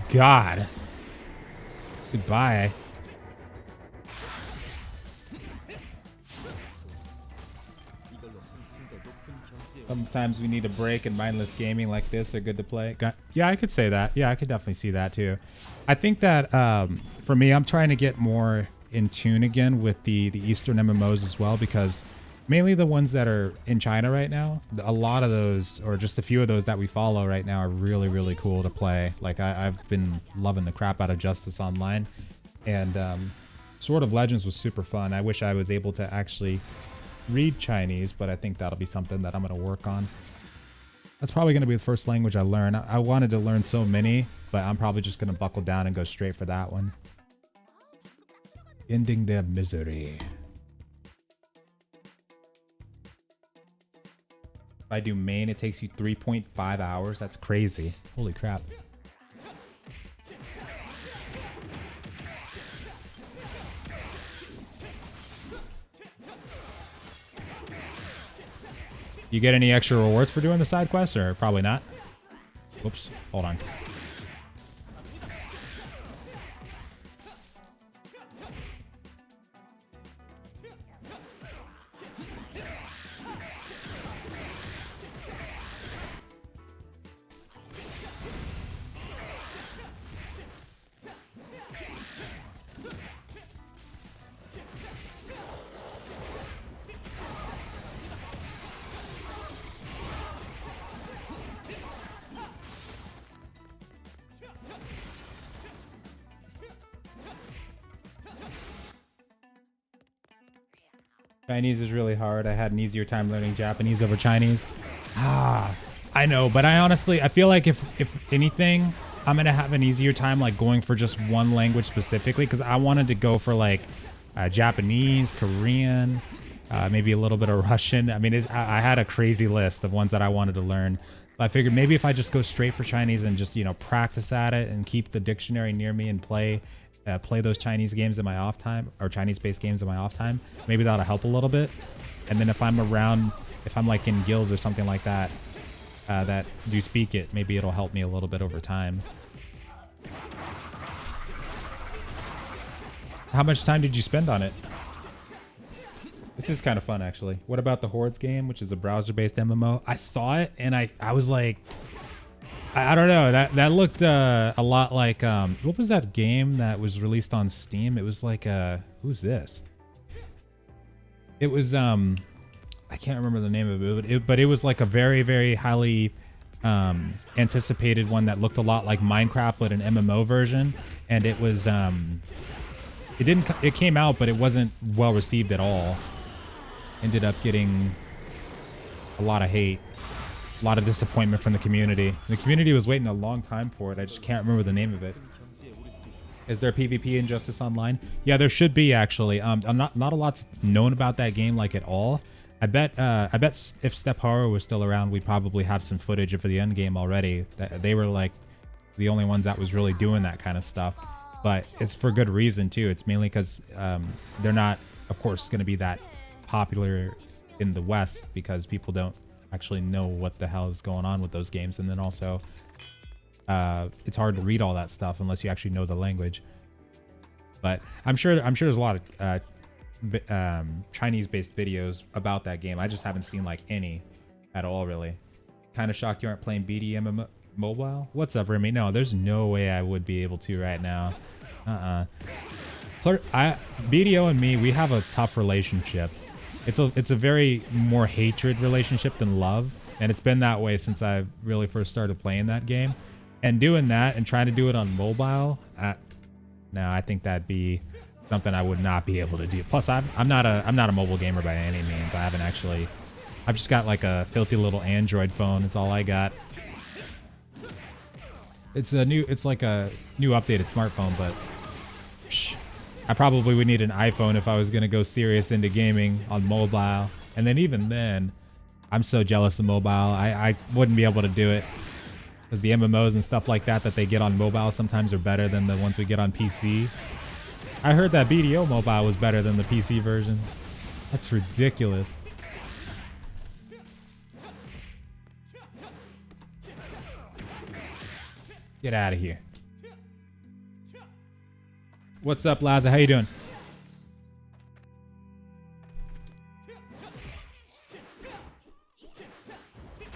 God. Goodbye. Sometimes we need a break, and mindless gaming like this are good to play. Yeah, I could say that. Yeah, I could definitely see that too. I think that for me, I'm trying to get more in tune again with the Eastern MMOs as well, because mainly the ones that are in China right now, a lot of those, or just a few of those that we follow right now, are really, really cool to play. Like I've been loving the crap out of Justice Online, and Sword of Legends was super fun. I wish I was able to actually read Chinese, but I think that'll be something that I'm going to work on. That's probably going to be the first language I learn. I wanted to learn so many, but I'm probably just going to buckle down and go straight for that one. Ending their misery. If I do main, it takes you 3.5 hours. That's crazy. Holy crap. You get any extra rewards for doing the side quests, or probably not? Whoops, hold on. Chinese is really hard. I had an easier time learning Japanese over Chinese. I know, but I feel like if anything, I'm gonna have an easier time like going for just one language specifically, because I wanted to go for like Japanese, Korean, maybe a little bit of Russian. I mean, I had a crazy list of ones that I wanted to learn. But I figured maybe if I just go straight for Chinese and just, you know, practice at it and keep the dictionary near me and play those Chinese games in my off time, or Chinese-based games in my off time, maybe that'll help a little bit. And then if I'm like in guilds or something like that, that do speak it, maybe it'll help me a little bit over time. How much time did you spend on it? This is kind of fun, actually. What about the Hordes game, which is a browser-based MMO? I saw it, and I was like, I don't know. That looked a lot like, what was that game that was released on Steam? It was like, who's this? It was, I can't remember the name of it, but it was like a very, very highly anticipated one that looked a lot like Minecraft, but an MMO version. And it was, it came out, but it wasn't well received at all. Ended up getting a lot of hate, a lot of disappointment from the community. The community was waiting a long time for it. I just can't remember the name of it. Is there PvP in Justice Online? Yeah, there should be, actually. Not a lot's known about that game like at all. I bet if Step Horror was still around, we'd probably have some footage of the Endgame already. They were like the only ones that was really doing that kind of stuff. But it's for good reason too. It's mainly because they're not, of course, going to be that popular in the West, because people don't actually know what the hell is going on with those games. And then also, it's hard to read all that stuff unless you actually know the language. But I'm sure there's a lot of Chinese-based videos about that game. I just haven't seen like any at all, really. Kind of shocked you aren't playing BDM mobile. What's up, Remy? No, there's no way I would be able to right now. BDO and me, we have a tough relationship. It's a very more hatred relationship than love, and it's been that way since I really first started playing that game. And doing that and trying to do it on mobile, no, I think that'd be something I would not be able to do. Plus, I'm not a mobile gamer by any means. I've just got like a filthy little Android phone. Is all I got. It's like a new updated smartphone, but I probably would need an iPhone if I was gonna go serious into gaming on mobile. And then even then, I'm so jealous of mobile. I wouldn't be able to do it, because the MMOs and stuff like that they get on mobile sometimes are better than the ones we get on PC. I heard that BDO mobile was better than the PC version. That's ridiculous. Get out of here. What's up, Laza? How you doing?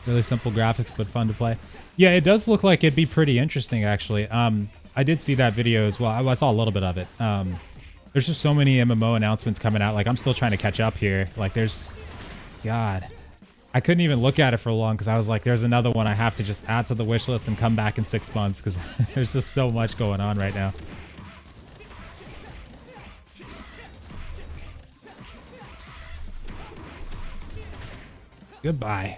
Really simple graphics, but fun to play. Yeah, it does look like it'd be pretty interesting, actually. I did see that video as well. I saw a little bit of it. There's just so many MMO announcements coming out. Like, I'm still trying to catch up here. Like, God. I couldn't even look at it for long because I was like, there's another one I have to just add to the wish list and come back in 6 months, because there's just so much going on right now. Goodbye.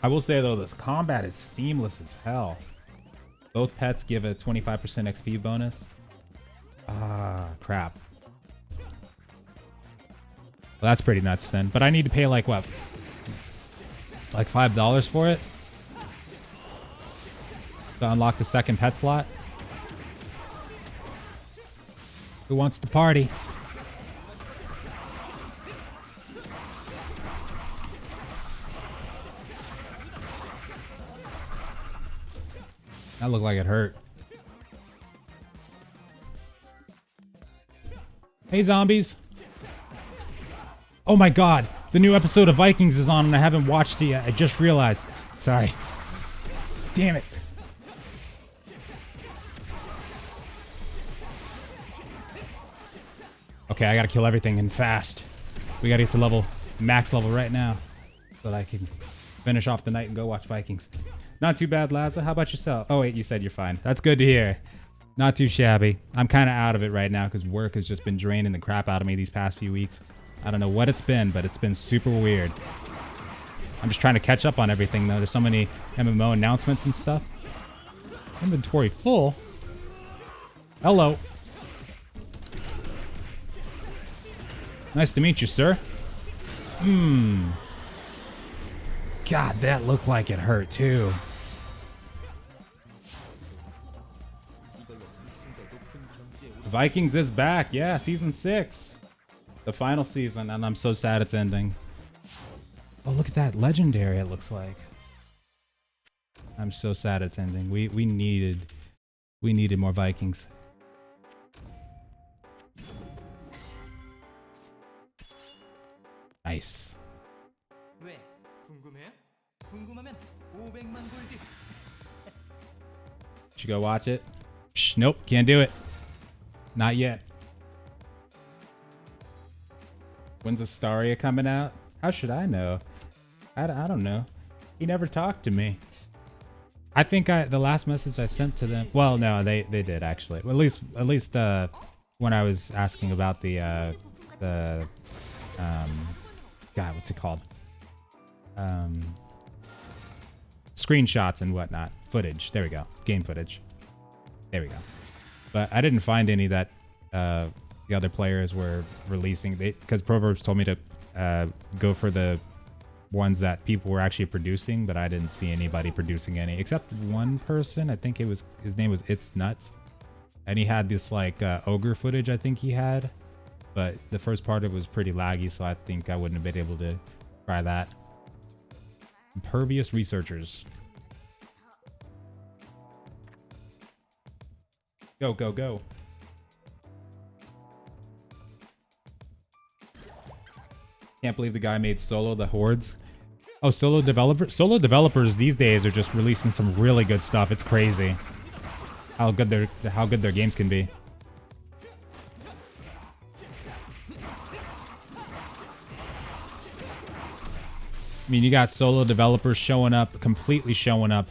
I will say, though, this combat is seamless as hell. Both pets give a 25% XP bonus. Ah, crap. Well, that's pretty nuts then. But I need to pay like what? Like $5 for it? To unlock the second pet slot? Who wants to party? That looked like it hurt. Hey, zombies. Oh my god, the new episode of Vikings is on and I haven't watched it yet. I just realized. Sorry. Damn it. Okay, I gotta kill everything and fast. We gotta get to max level right now, so that I can finish off the night and go watch Vikings. Not too bad, Laza. How about yourself? Oh wait, you said you're fine. That's good to hear. Not too shabby. I'm kind of out of it right now because work has just been draining the crap out of me these past few weeks. I don't know what it's been, but it's been super weird. I'm just trying to catch up on everything, though. There's so many MMO announcements and stuff. Inventory full. Hello. Nice to meet you, sir. God, that looked like it hurt, too. Vikings is back. Yeah, season 6. The final season, and I'm so sad it's ending. Oh, look at that. Legendary, it looks like. I'm so sad it's ending. We needed more Vikings. Nice. Should you go watch it? Psh, nope, can't do it. Not yet. When's Astaria coming out? How should I know? I don't know. He never talked to me. I think the last message I sent to them. Well, no, they did actually. Well, at least when I was asking about the God, what's it called? Screenshots and whatnot, footage. There we go. Game footage. There we go. But I didn't find any that the other players were releasing. Because Proverbs told me to go for the ones that people were actually producing, but I didn't see anybody producing any except one person. I think his name was It's Nuts, and he had this like ogre footage. I think he had, but the first part of it was pretty laggy, so I think I wouldn't have been able to try that. Impervious researchers. Go, go, go. Can't believe the guy made Solo the Hordes. Oh, solo developers these days are just releasing some really good stuff. It's crazy how good their games can be. I mean, you got solo developers showing up, completely showing up,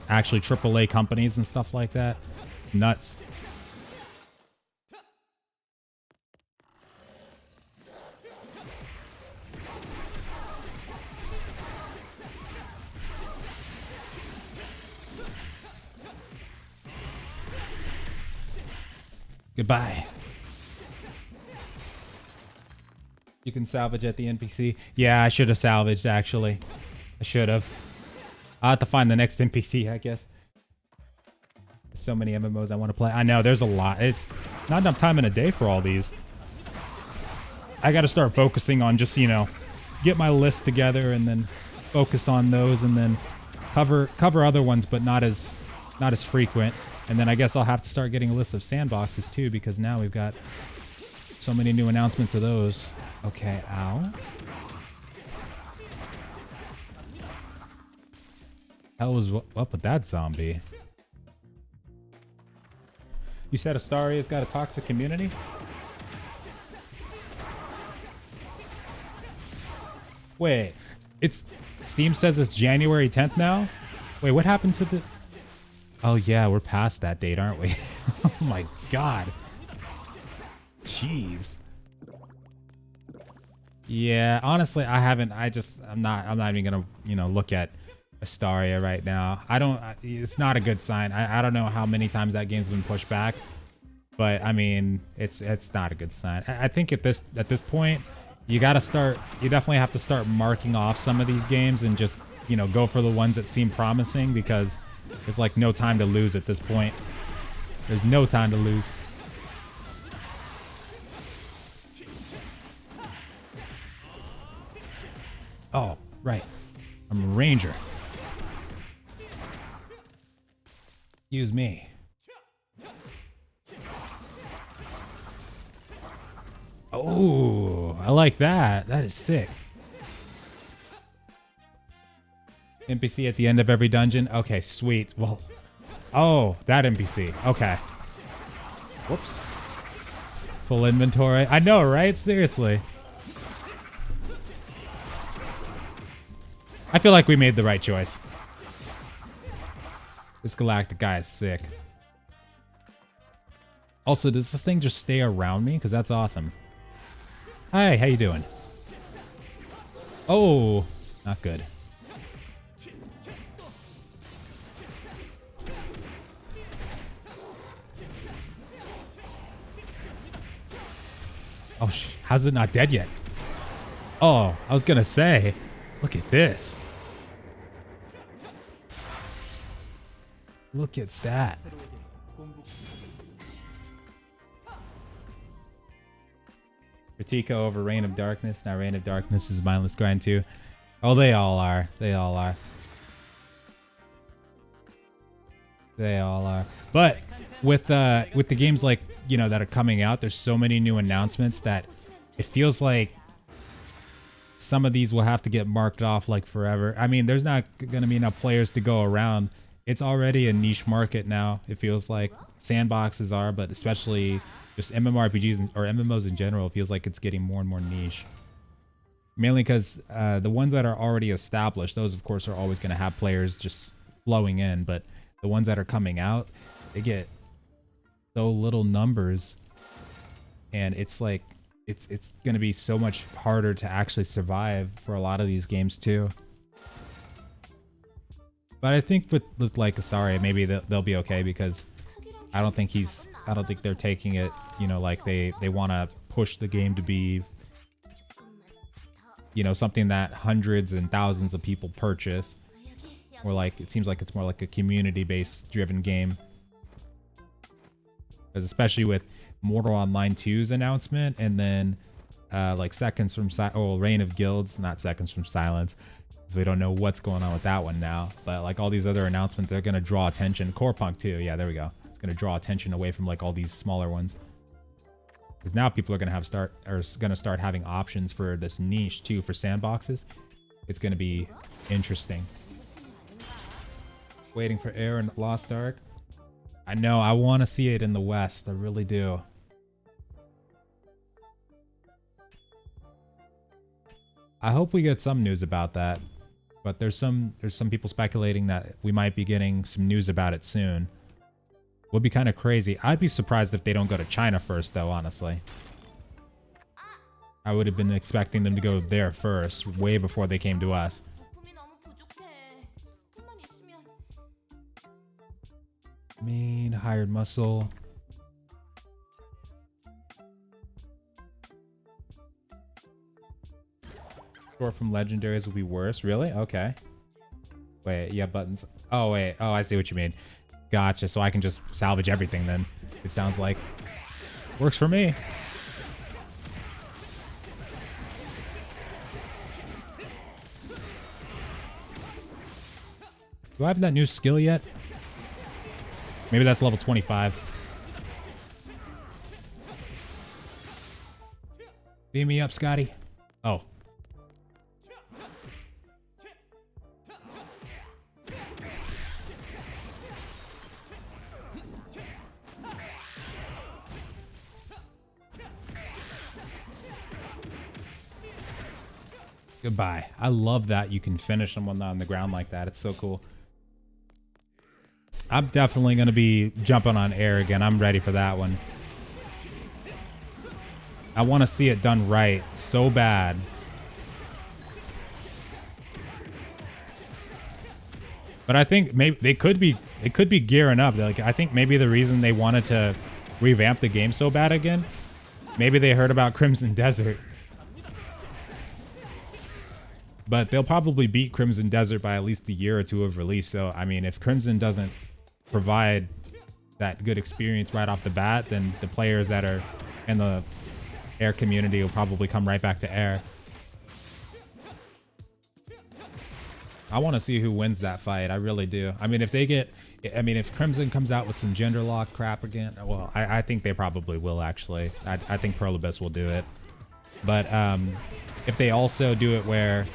actually AAA companies and stuff like that. Nuts. Goodbye. You can salvage at the NPC. Yeah, I should have salvaged, actually. I should have. I'll have to find the next NPC, I guess. There's so many MMOs I want to play. I know, there's a lot. It's not enough time in a day for all these. I got to start focusing on just, you know, get my list together and then focus on those and then cover other ones, but not as frequent. And then I guess I'll have to start getting a list of sandboxes too, because now we've got so many new announcements of those. Okay, ow. Hell was up with that zombie? You said Astaria's got a toxic community? Wait, Steam says it's January 10th now? Wait, what happened to the... Oh yeah, we're past that date, aren't we? Oh my god. Jeez. Yeah, honestly, I'm not even gonna, you know, look at Astaria right now. It's not a good sign. I don't know how many times that game's been pushed back, but I mean, it's not a good sign. I think at this point, you definitely have to start marking off some of these games and just, you know, go for the ones that seem promising, because there's like no time to lose at this point. There's no time to lose. Oh, right. I'm a ranger. Use me. Oh, I like that. That is sick. NPC at the end of every dungeon. Okay, sweet. Well, oh, that NPC. Okay. Whoops. Full inventory. I know, right? Seriously. I feel like we made the right choice. This galactic guy is sick. Also, does this thing just stay around me? Because that's awesome. Hi, how you doing? Oh, not good. Oh, how's it not dead yet? Oh, I was gonna say, look at this. Look at that. Kritika over Reign of Darkness. Now Reign of Darkness is mindless grind too. Oh, they all are. They all are. They all are. But with the games like, you know, that are coming out, there's so many new announcements that it feels like some of these will have to get marked off like forever. I mean, there's not going to be enough players to go around. It's already a niche market now. It feels like sandboxes are, but especially just MMORPGs or MMOs in general, it feels like it's getting more and more niche. Mainly because the ones that are already established, those of course are always going to have players just flowing in, but the ones that are coming out, they get so little numbers, and it's like it's going to be so much harder to actually survive for a lot of these games too. But I think with like Asari, maybe they'll be okay, because I don't think they're taking it, you know, like they want to push the game to be, you know, something that hundreds and thousands of people purchase. Or like, it seems like it's more like a community-based driven game. Because especially with Mortal Online 2's announcement, and then like Seconds from Reign of Guilds, not Seconds from Silence, so we don't know what's going on with that one now. But like all these other announcements, they're going to draw attention. Core Punk too, yeah, there we go. It's going to draw attention away from like all these smaller ones. Because now people are going to start having options for this niche too, for sandboxes. It's going to be interesting. Waiting for Air and Lost Ark. I know, I want to see it in the West. I really do. I hope we get some news about that. But there's some people speculating that we might be getting some news about it soon. Would be kind of crazy. I'd be surprised if they don't go to China first, though, honestly. I would have been expecting them to go there first, way before they came to us. Main, hired muscle. Score from legendaries will be worse. Really? Okay. Wait, yeah, buttons. Oh, wait. Oh, I see what you mean. Gotcha. So I can just salvage everything then. It sounds like. Works for me. Do I have that new skill yet? Maybe that's level 25. Beam me up, Scotty. Oh. Goodbye. I love that you can finish someone on the ground like that. It's so cool. I'm definitely going to be jumping on Air again. I'm ready for that one. I want to see it done right so bad. But I think maybe they could be gearing up. Like, I think maybe the reason they wanted to revamp the game so bad again, maybe they heard about Crimson Desert. But they'll probably beat Crimson Desert by at least a year or two of release. So, I mean, if Crimson doesn't provide that good experience right off the bat, then the players that are in the Air community will probably come right back to Air. I want to see who wins that fight. I really do. I mean, if Crimson comes out with some gender lock crap again, well, I think they probably will, actually. I think Pearl Abyss will do it. But if they also do it where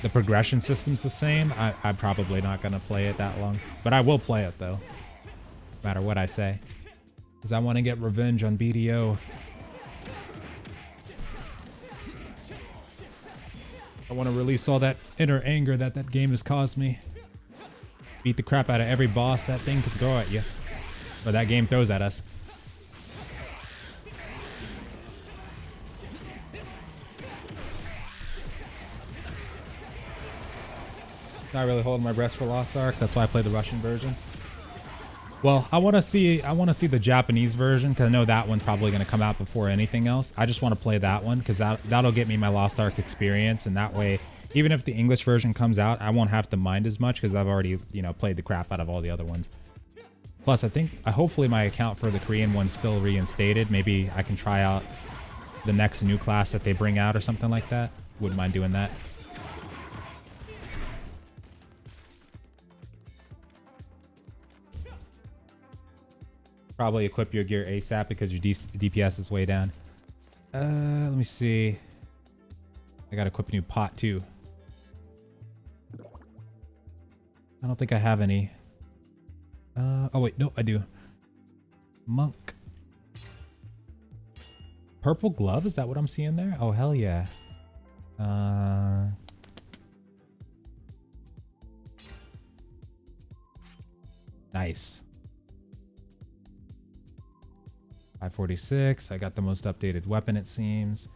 the progression system's the same, I'm probably not going to play it that long. But I will play it, though. No matter what I say. Because I want to get revenge on BDO. I want to release all that inner anger that game has caused me. Beat the crap out of every boss that thing can throw at you. Or that game throws at us. Not really holding my breath for Lost Ark. That's why I played the Russian version. Well, I want to see the Japanese version because I know that one's probably going to come out before anything else. I just want to play that one because that'll get me my Lost Ark experience, and that way, even if the English version comes out, I won't have to mind as much because I've already, you know, played the crap out of all the other ones. Plus, hopefully my account for the Korean one's still reinstated. Maybe I can try out the next new class that they bring out or something like that. Wouldn't mind doing that. Probably equip your gear ASAP because your DPS is way down. Let me see. I gotta equip a new pot too. I don't think I have any. Oh wait, no, I do. Monk. Purple glove? Is that what I'm seeing there? Oh, hell yeah. Nice. 546. I got the most updated weapon, it seems.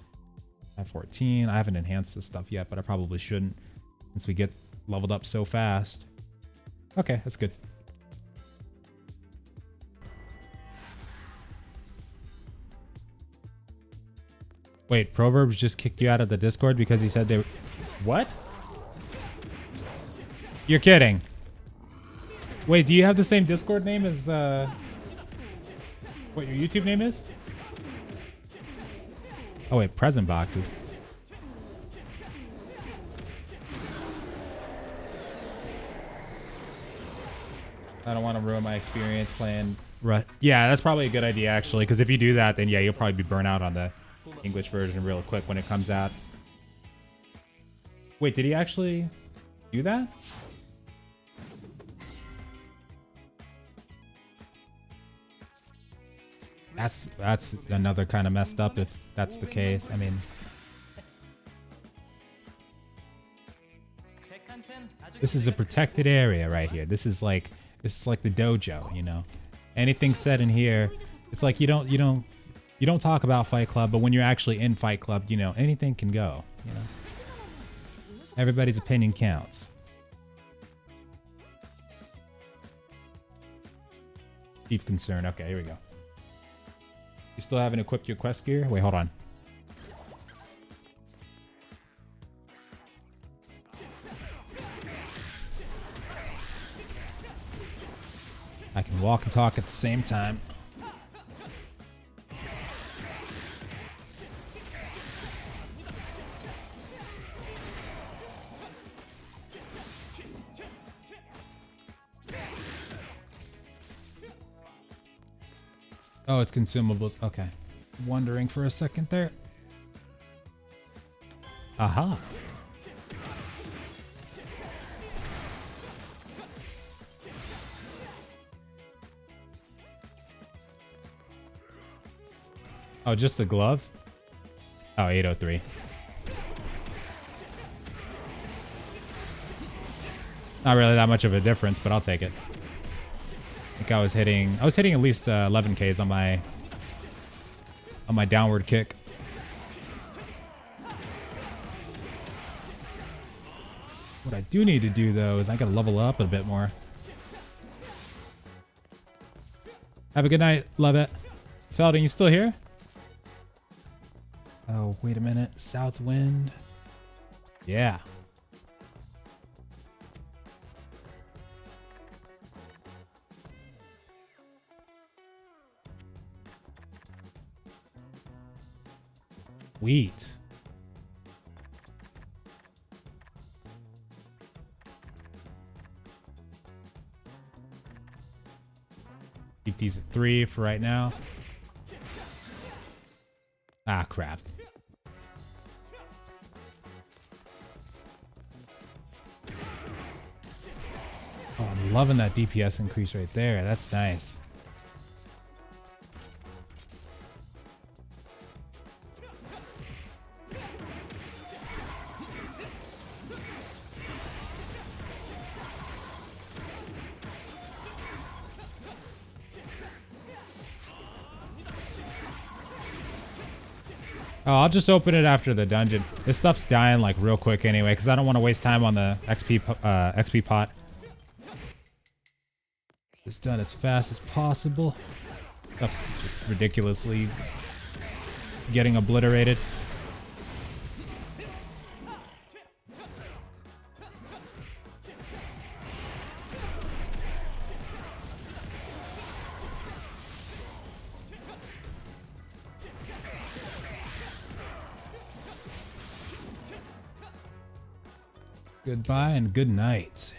514. I haven't enhanced this stuff yet, but I probably shouldn't since we get leveled up so fast. Okay, that's good. Wait, Proverbs just kicked you out of the Discord because he said they... What? You're kidding. Wait, do you have the same Discord name as... What your YouTube name is? Oh wait, present boxes. I don't want to ruin my experience playing... Yeah, that's probably a good idea actually, because if you do that, then yeah, you'll probably be burnt out on the English version real quick when it comes out. Wait, did he actually do that? That's another kind of messed up if that's the case. I mean, this is a protected area right here. This is like the dojo, you know. Anything said in here, it's like you don't talk about Fight Club, but when you're actually in Fight Club, you know, anything can go, you know. Everybody's opinion counts. Chief concern. Okay, here we go. You still haven't equipped your quest gear? Wait, hold on. I can walk and talk at the same time. Oh, it's consumables. Okay. Wondering for a second there. Aha. Oh, just the glove? Oh, 803. Not really that much of a difference, but I'll take it. I think I was hitting at least 11 Ks on my downward kick. What I do need to do though is I gotta level up a bit more. Have a good night. Love it. Feldon, you still here? Oh, wait a minute. South wind. Yeah. Wheat. Keep these at 3 for right now. Ah, crap. Oh, I'm loving that DPS increase right there. That's nice. Oh, I'll just open it after the dungeon. This stuff's dying like real quick anyway, because I don't want to waste time on the XP pot. It's done as fast as possible. Stuff's just ridiculously getting obliterated. Goodbye and good night.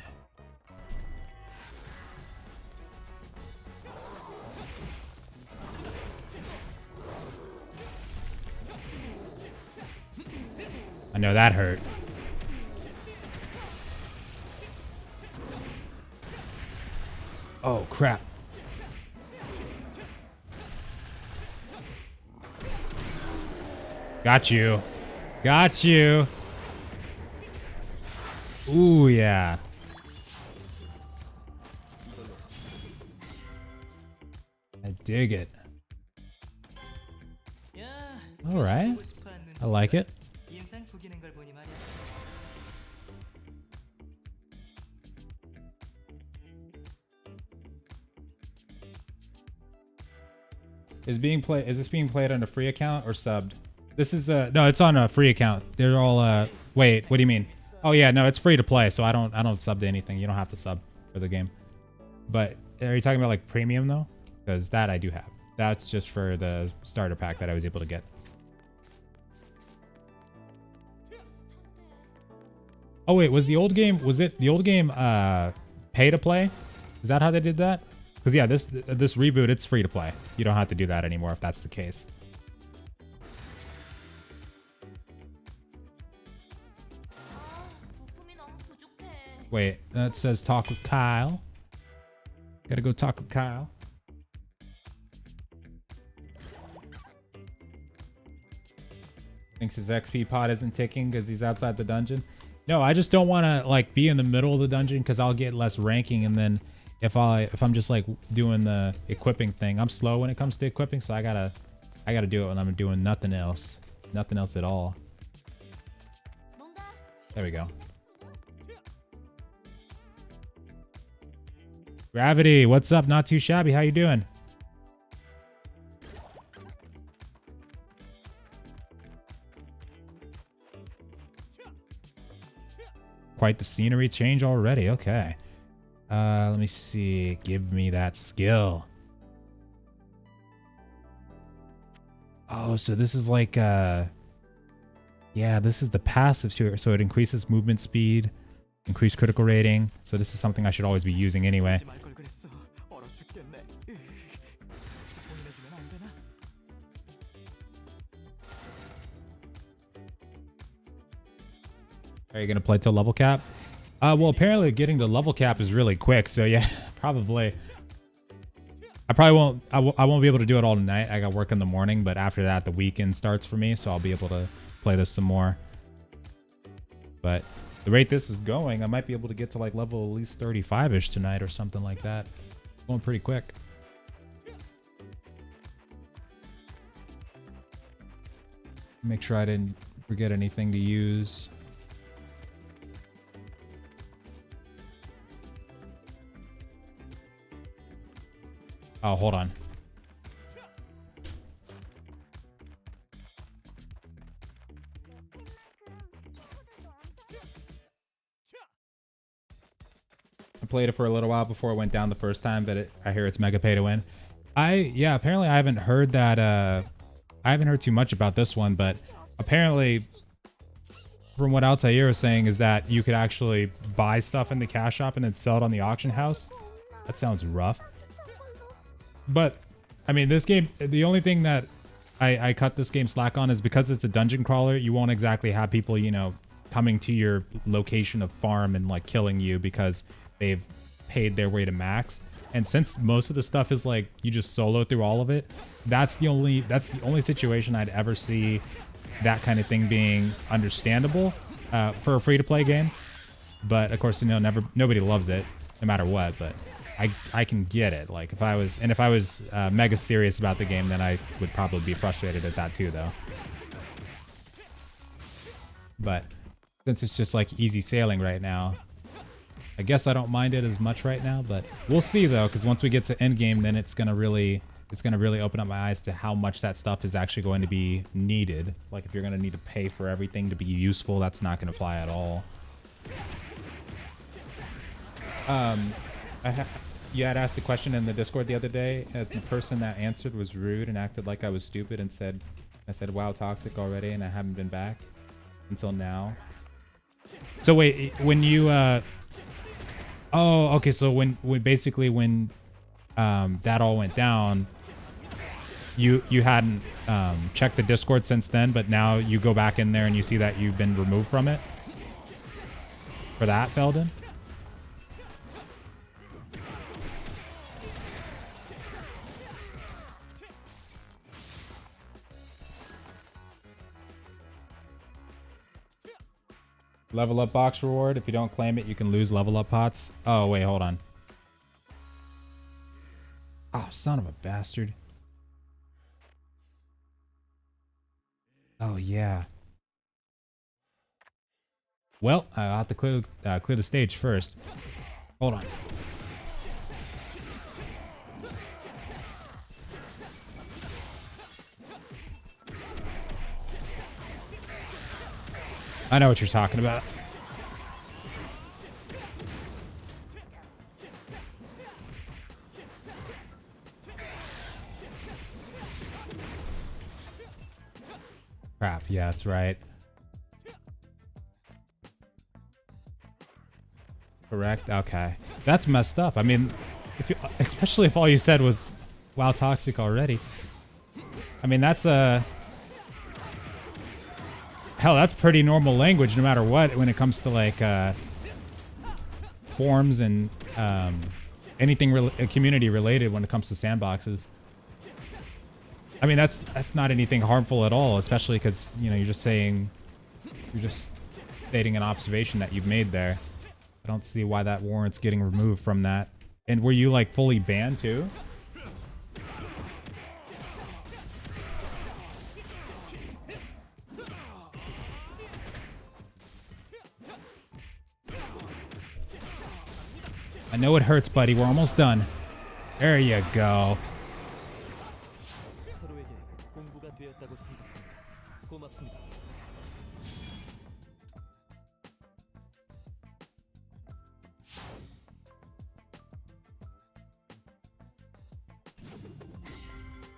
I know that hurt. Oh, crap. Got you. Got you. Ooh, yeah. I dig it. All right. I like it. Is this being played on a free account or subbed? This is no, it's on a free account. They're all wait, what do you mean? Oh yeah, no, it's free to play, so I don't sub to anything. You don't have to sub for the game. But are you talking about like premium though? Because that I do have. That's just for the starter pack that I was able to get. Oh wait, was it the old game pay to play? Is that how they did that? Because yeah, this reboot, it's free to play. You don't have to do that anymore if that's the case. Wait, that says talk with Kyle. Gotta go talk with Kyle. Thinks his XP pot isn't ticking because he's outside the dungeon. No, I just don't want to like be in the middle of the dungeon because I'll get less ranking, and then if I'm just like doing the equipping thing, I'm slow when it comes to equipping, so I gotta do it when I'm doing nothing else at all. There we go. Gravity, what's up? Not too shabby. How you doing? Quite the scenery change already. Okay. Let me see. Give me that skill. Oh, so this is like yeah, this is the passive to it. So it increases movement speed, increased critical rating. So this is something I should always be using anyway. Are you gonna play till level cap? Well, apparently getting to level cap is really quick, so yeah, probably. I probably won't. I won't be able to do it all tonight. I got work in the morning, but after that, the weekend starts for me, so I'll be able to play this some more. But the rate this is going, I might be able to get to like level at least 35-ish tonight or something like that. Going pretty quick. Make sure I didn't forget anything to use. Oh, hold on. I played it for a little while before it went down the first time, but I hear it's mega pay to win. Yeah, apparently I haven't heard that, I haven't heard too much about this one, but apparently from what Altair was saying is that you could actually buy stuff in the cash shop and then sell it on the auction house. That sounds rough. But I mean, this game, the only thing that I cut this game slack on is because it's a dungeon crawler, you won't exactly have people, you know, coming to your location of farm and like killing you because they've paid their way to max. And since most of the stuff is like you just solo through all of it, that's the only situation I'd ever see that kind of thing being understandable for a free-to-play game. But of course, you know, nobody loves it no matter what, but I can get it. Like if I was mega serious about the game, then I would probably be frustrated at that too, though. But since it's just like easy sailing right now, I guess I don't mind it as much right now. But we'll see though, because once we get to Endgame, then it's gonna really open up my eyes to how much that stuff is actually going to be needed. Like if you're gonna need to pay for everything to be useful, that's not gonna fly at all. You had asked the question in the Discord the other day, and the person that answered was rude and acted like I was stupid and I said, wow, toxic already, and I haven't been back until now. So wait, when you, oh, okay, so when that all went down, you hadn't checked the Discord since then, but now you go back in there and you see that you've been removed from it? For that, Feldon? Level up box reward. If you don't claim it, you can lose level up pots. Oh, wait, hold on. Oh, son of a bastard. Oh, yeah. Well, I'll have to clear the stage first. Hold on. I know what you're talking about. Crap, yeah, that's right. Correct, okay. That's messed up. I mean, especially if all you said was, wow, toxic already. I mean, that's a... Hell, that's pretty normal language no matter what when it comes to like forums and anything community related when it comes to sandboxes. I mean, that's not anything harmful at all, especially because, you know, you're just stating an observation that you've made there. I don't see why that warrants getting removed from that. And were you like fully banned too? I know it hurts, buddy. We're almost done. There you go.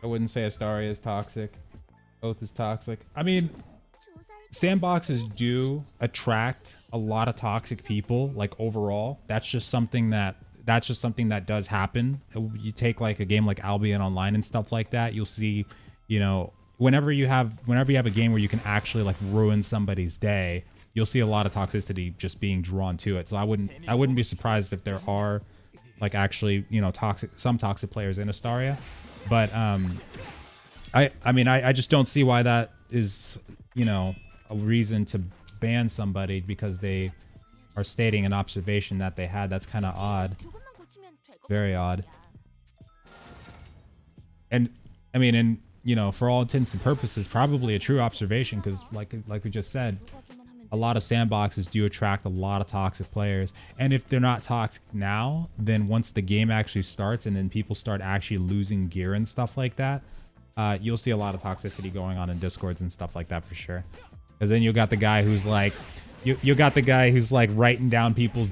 I wouldn't say Astaria is toxic. Oath is toxic. I mean, sandboxes do attract a lot of toxic people, like overall. That's just something that does happen. You take like a game like Albion Online and stuff like that, you'll see, you know, whenever you have a game where you can actually like ruin somebody's day, you'll see a lot of toxicity just being drawn to it. So I wouldn't be surprised if there are like actually, you know, some toxic players in Astaria. But I mean I just don't see why that is, you know, a reason to ban somebody because they are stating an observation that they had. That's kind of odd. Very odd. And I mean, and you know, for all intents and purposes, probably a true observation because like we just said, a lot of sandboxes do attract a lot of toxic players. And if they're not toxic now, then once the game actually starts and then people start actually losing gear and stuff like that, you'll see a lot of toxicity going on in Discords and stuff like that for sure. Because then you got the guy who's like, you got the guy who's like writing down people's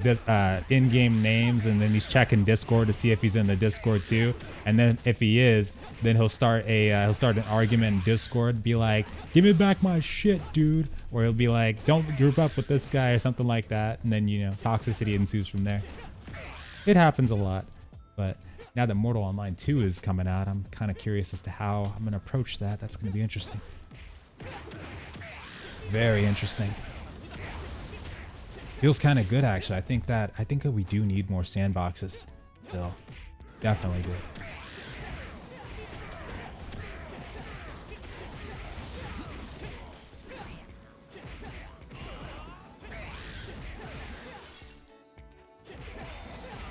in-game names, and then he's checking Discord to see if he's in the Discord too. And then if he is, then he'll start an argument in Discord, be like, "Give me back my shit, dude," or he'll be like, "Don't group up with this guy," or something like that. And then, you know, toxicity ensues from there. It happens a lot, but now that Mortal Online 2 is coming out, I'm kind of curious as to how I'm gonna approach that. That's gonna be interesting. Very interesting. Feels kind of good, actually. I think that we do need more sandboxes still. Definitely do.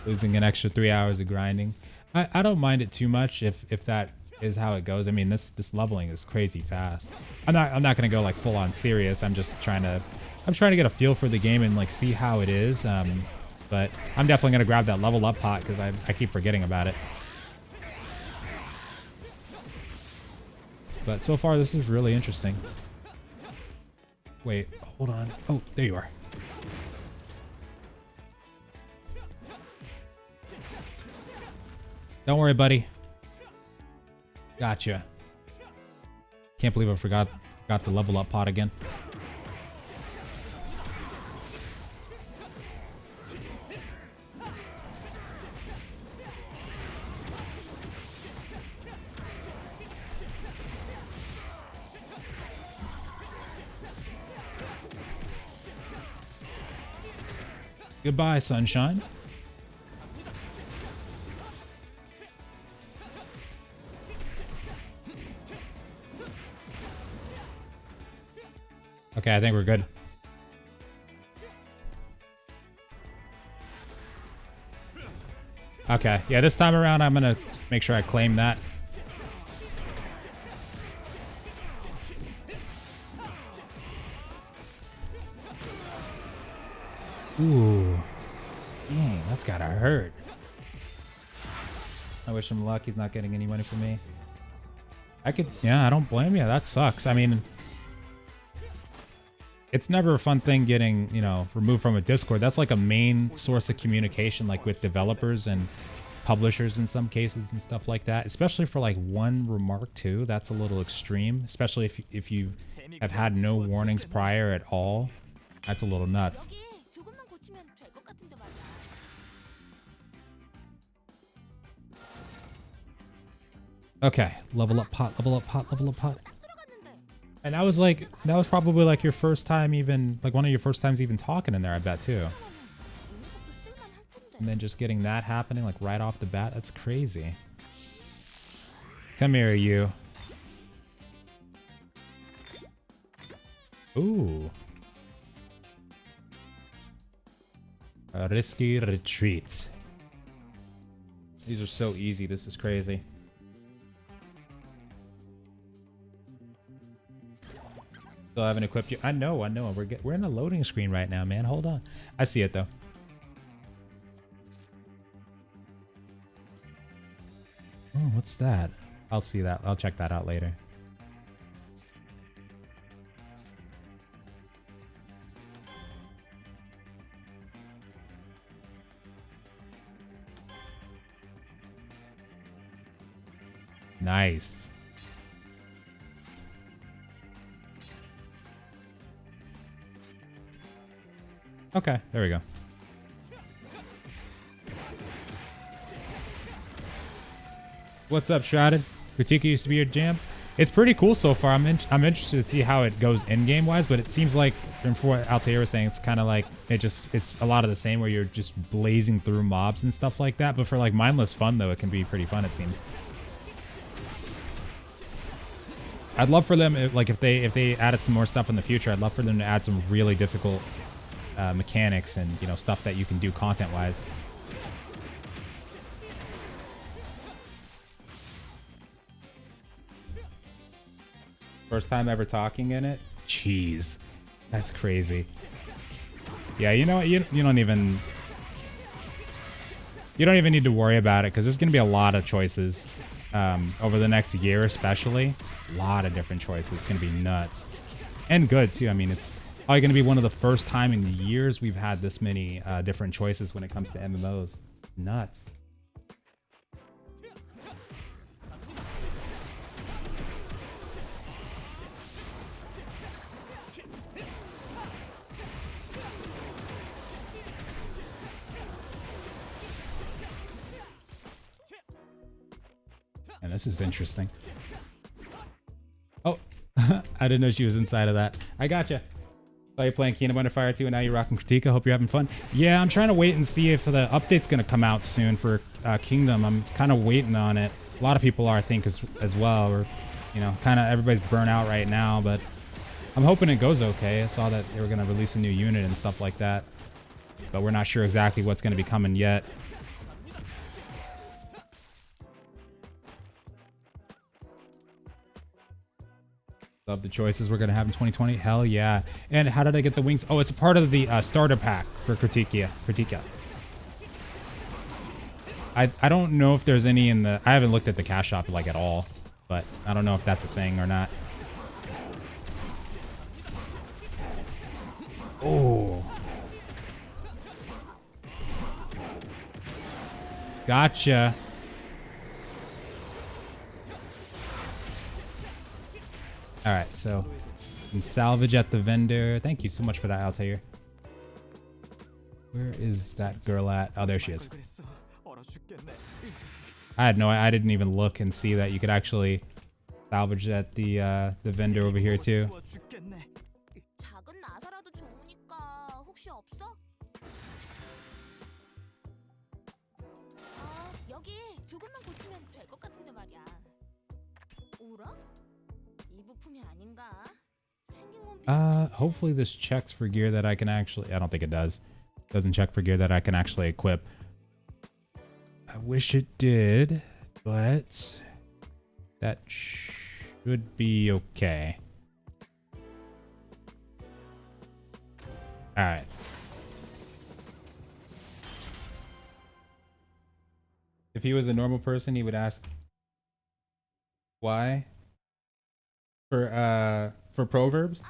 Losing an extra 3 hours of grinding. I don't mind it too much if that is how it goes. I mean, this leveling is crazy fast. I'm not gonna go like full on serious. I'm just trying to I'm trying to get a feel for the game and like see how it is. But I'm definitely gonna grab that level up pot because I keep forgetting about it. But so far, this is really interesting. Wait, hold on. Oh, there you are. Don't worry, buddy. Gotcha. Can't believe I forgot the level up pot again. Goodbye, sunshine. Okay, I think we're good. Okay, yeah, this time around I'm gonna make sure I claim that. Ooh. Dang, that's gotta hurt. I wish him luck. He's not getting any money from me. Yeah, I don't blame you. That sucks. I mean, it's never a fun thing getting, you know, removed from a Discord. That's like a main source of communication, like with developers and publishers in some cases and stuff like that. Especially for like one remark too. That's a little extreme. Especially if you have had no warnings prior at all. That's a little nuts. Okay, level up pot, level up pot, level up pot. And that was probably like your first time even, like one of your first times even talking in there, I bet too. And then just getting that happening like right off the bat, that's crazy. Come here, you. Ooh. A risky retreat. These are so easy, this is crazy. Still haven't equipped you. I know. We're in a loading screen right now, man. Hold on. I see it though. Oh, what's that? I'll see that. I'll check that out later. Nice. Okay, there we go. What's up, Shrouded? Kritika used to be your jam. It's pretty cool so far. I'm interested to see how it goes in-game wise, but it seems like, from what Altair was saying, it's kind of like it's a lot of the same where you're just blazing through mobs and stuff like that. But for like mindless fun though, it can be pretty fun, it seems. I'd love for them, if they added some more stuff in the future, I'd love for them to add some really difficult mechanics and, you know, stuff that you can do content wise. First time ever talking in it? Jeez, that's crazy. Yeah, you know what, you don't even need to worry about it because there's gonna be a lot of choices over the next year, especially. A lot of different choices. It's gonna be nuts and good too. I mean, it's probably going to be one of the first time in years we've had this many different choices when it comes to MMOs. Nuts. And this is interesting. Oh, I didn't know she was inside of that. I gotcha. Saw you playing Kingdom Under Fire 2 and now you're rocking Kritika. Hope you're having fun. Yeah, I'm trying to wait and see if the update's going to come out soon for Kingdom. I'm kind of waiting on it. A lot of people are, I think, as well. Or, you know, kind of everybody's burnt out right now, but I'm hoping it goes okay. I saw that they were going to release a new unit and stuff like that, but we're not sure exactly what's going to be coming yet. Love the choices we're gonna have in 2020. Hell yeah. And how did I get the wings? Oh, it's a part of the starter pack for Kritika. I don't know if there's any in the... I haven't looked at the cash shop like at all, but I don't know if that's a thing or not. Oh. Gotcha. All right, so you can salvage at the vendor. Thank you so much for that, Altair. Where is that girl at? Oh, there she is. I didn't even look and see that you could actually salvage at the vendor over here too. Hopefully this checks for gear that I can actually... I don't think it does. It doesn't check for gear that I can actually equip. I wish it did, but that should be okay. All right. If he was a normal person, he would ask why for proverbs.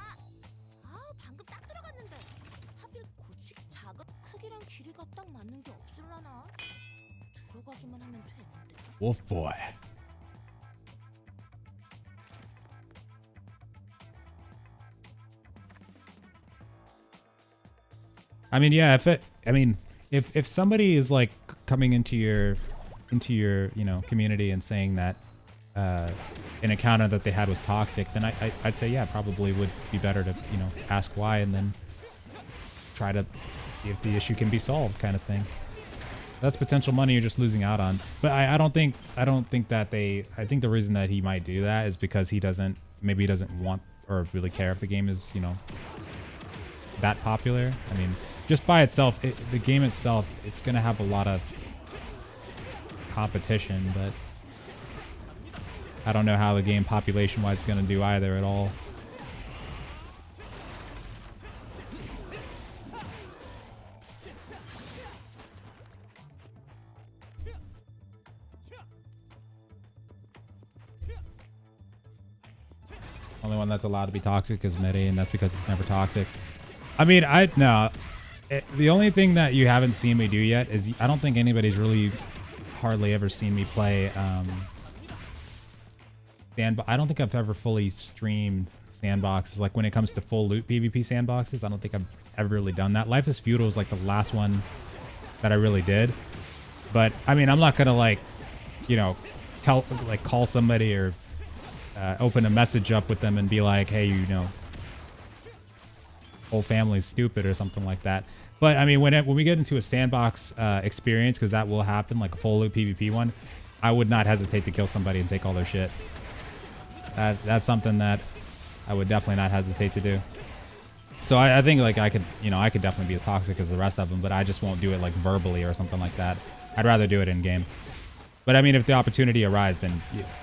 Wolf boy. I mean, yeah, if somebody is like coming into your community and saying that an encounter that they had was toxic, then I'd say, yeah, probably would be better to, ask why and then try to see if the issue can be solved, kind of thing. That's potential money you're just losing out on. But I don't think that I think the reason that he might do that is because maybe he doesn't want or really care if the game is, that popular. I mean, just by itself, the game itself, it's going to have a lot of competition, but I don't know how the game population-wise is going to do either at all. Only one that's allowed to be toxic is Midi, and that's because it's never toxic. I mean, the only thing that you haven't seen me do yet is I don't think anybody's really hardly ever seen me play I don't think I've ever fully streamed sandboxes. Like when it comes to full loot PvP sandboxes, I don't think I've ever really done that. Life is Feudal is like the last one that I really did. But I mean, I'm not gonna call somebody or open a message up with them and be like, hey, whole family's stupid or something like that. But I mean, when we get into a sandbox experience, because that will happen, like a full loot PvP one, I would not hesitate to kill somebody and take all their shit. That's something that I would definitely not hesitate to do. So I think like I could definitely be as toxic as the rest of them, but I just won't do it like verbally or something like that. I'd rather do it in game. But I mean, if the opportunity arises, then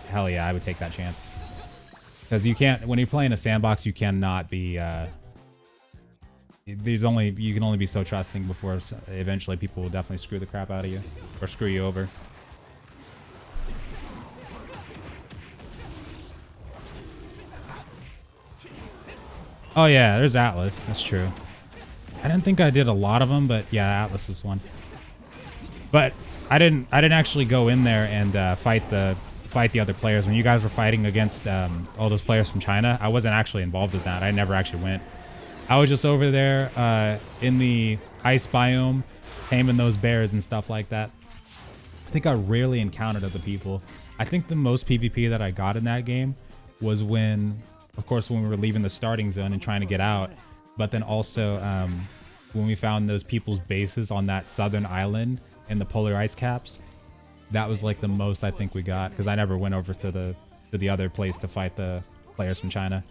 hell yeah, I would take that chance. Because when you're playing a sandbox, you cannot be, you can only be so trusting before eventually people will definitely screw the crap out of you or screw you over. Oh yeah, there's Atlas. That's true. I didn't think I did a lot of them, but yeah, Atlas is one. But I didn't actually go in there and fight the other players. When you guys were fighting against all those players from China, I wasn't actually involved with that. I never actually went. I was just over there in the ice biome, taming those bears and stuff like that. I think I rarely encountered other people. I think the most PvP that I got in that game was when we were leaving the starting zone and trying to get out, but then also when we found those people's bases on that southern island in the polar ice caps. That was like the most I think we got, because I never went over to the other place to fight the players from China.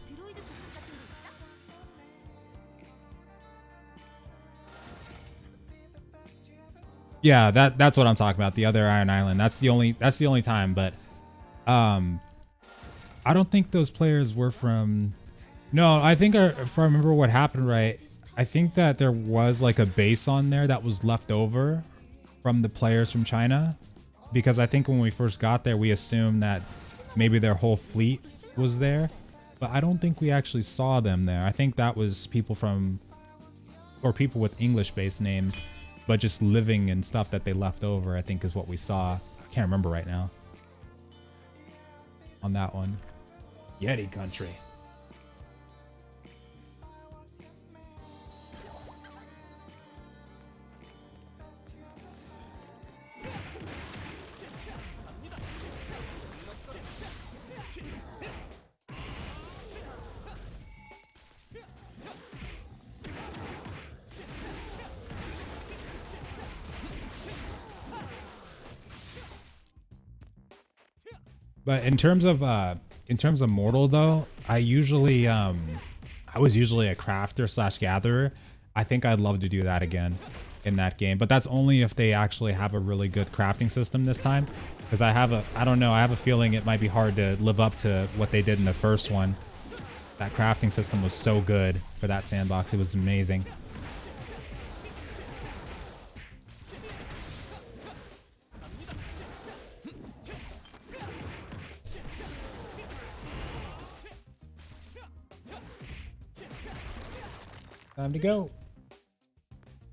Yeah, that's what I'm talking about. The other Iron Island. That's the only time. But I don't think those players were from. No, I think if I remember what happened right, I think that there was like a base on there that was left over from the players from China, because I think when we first got there, we assumed that maybe their whole fleet was there, but I don't think we actually saw them there. I think that was people from, or people with English-based names, but just living and stuff that they left over, I think is what we saw. I can't remember right now on that one. Yeti country. But in terms of mortal though, I usually I was usually a crafter slash gatherer. I think I'd love to do that again in that game, but that's only if they actually have a really good crafting system this time, because I don't know, I have a feeling it might be hard to live up to what they did in the first one. That crafting system was so good for that sandbox. It was amazing. Time to go.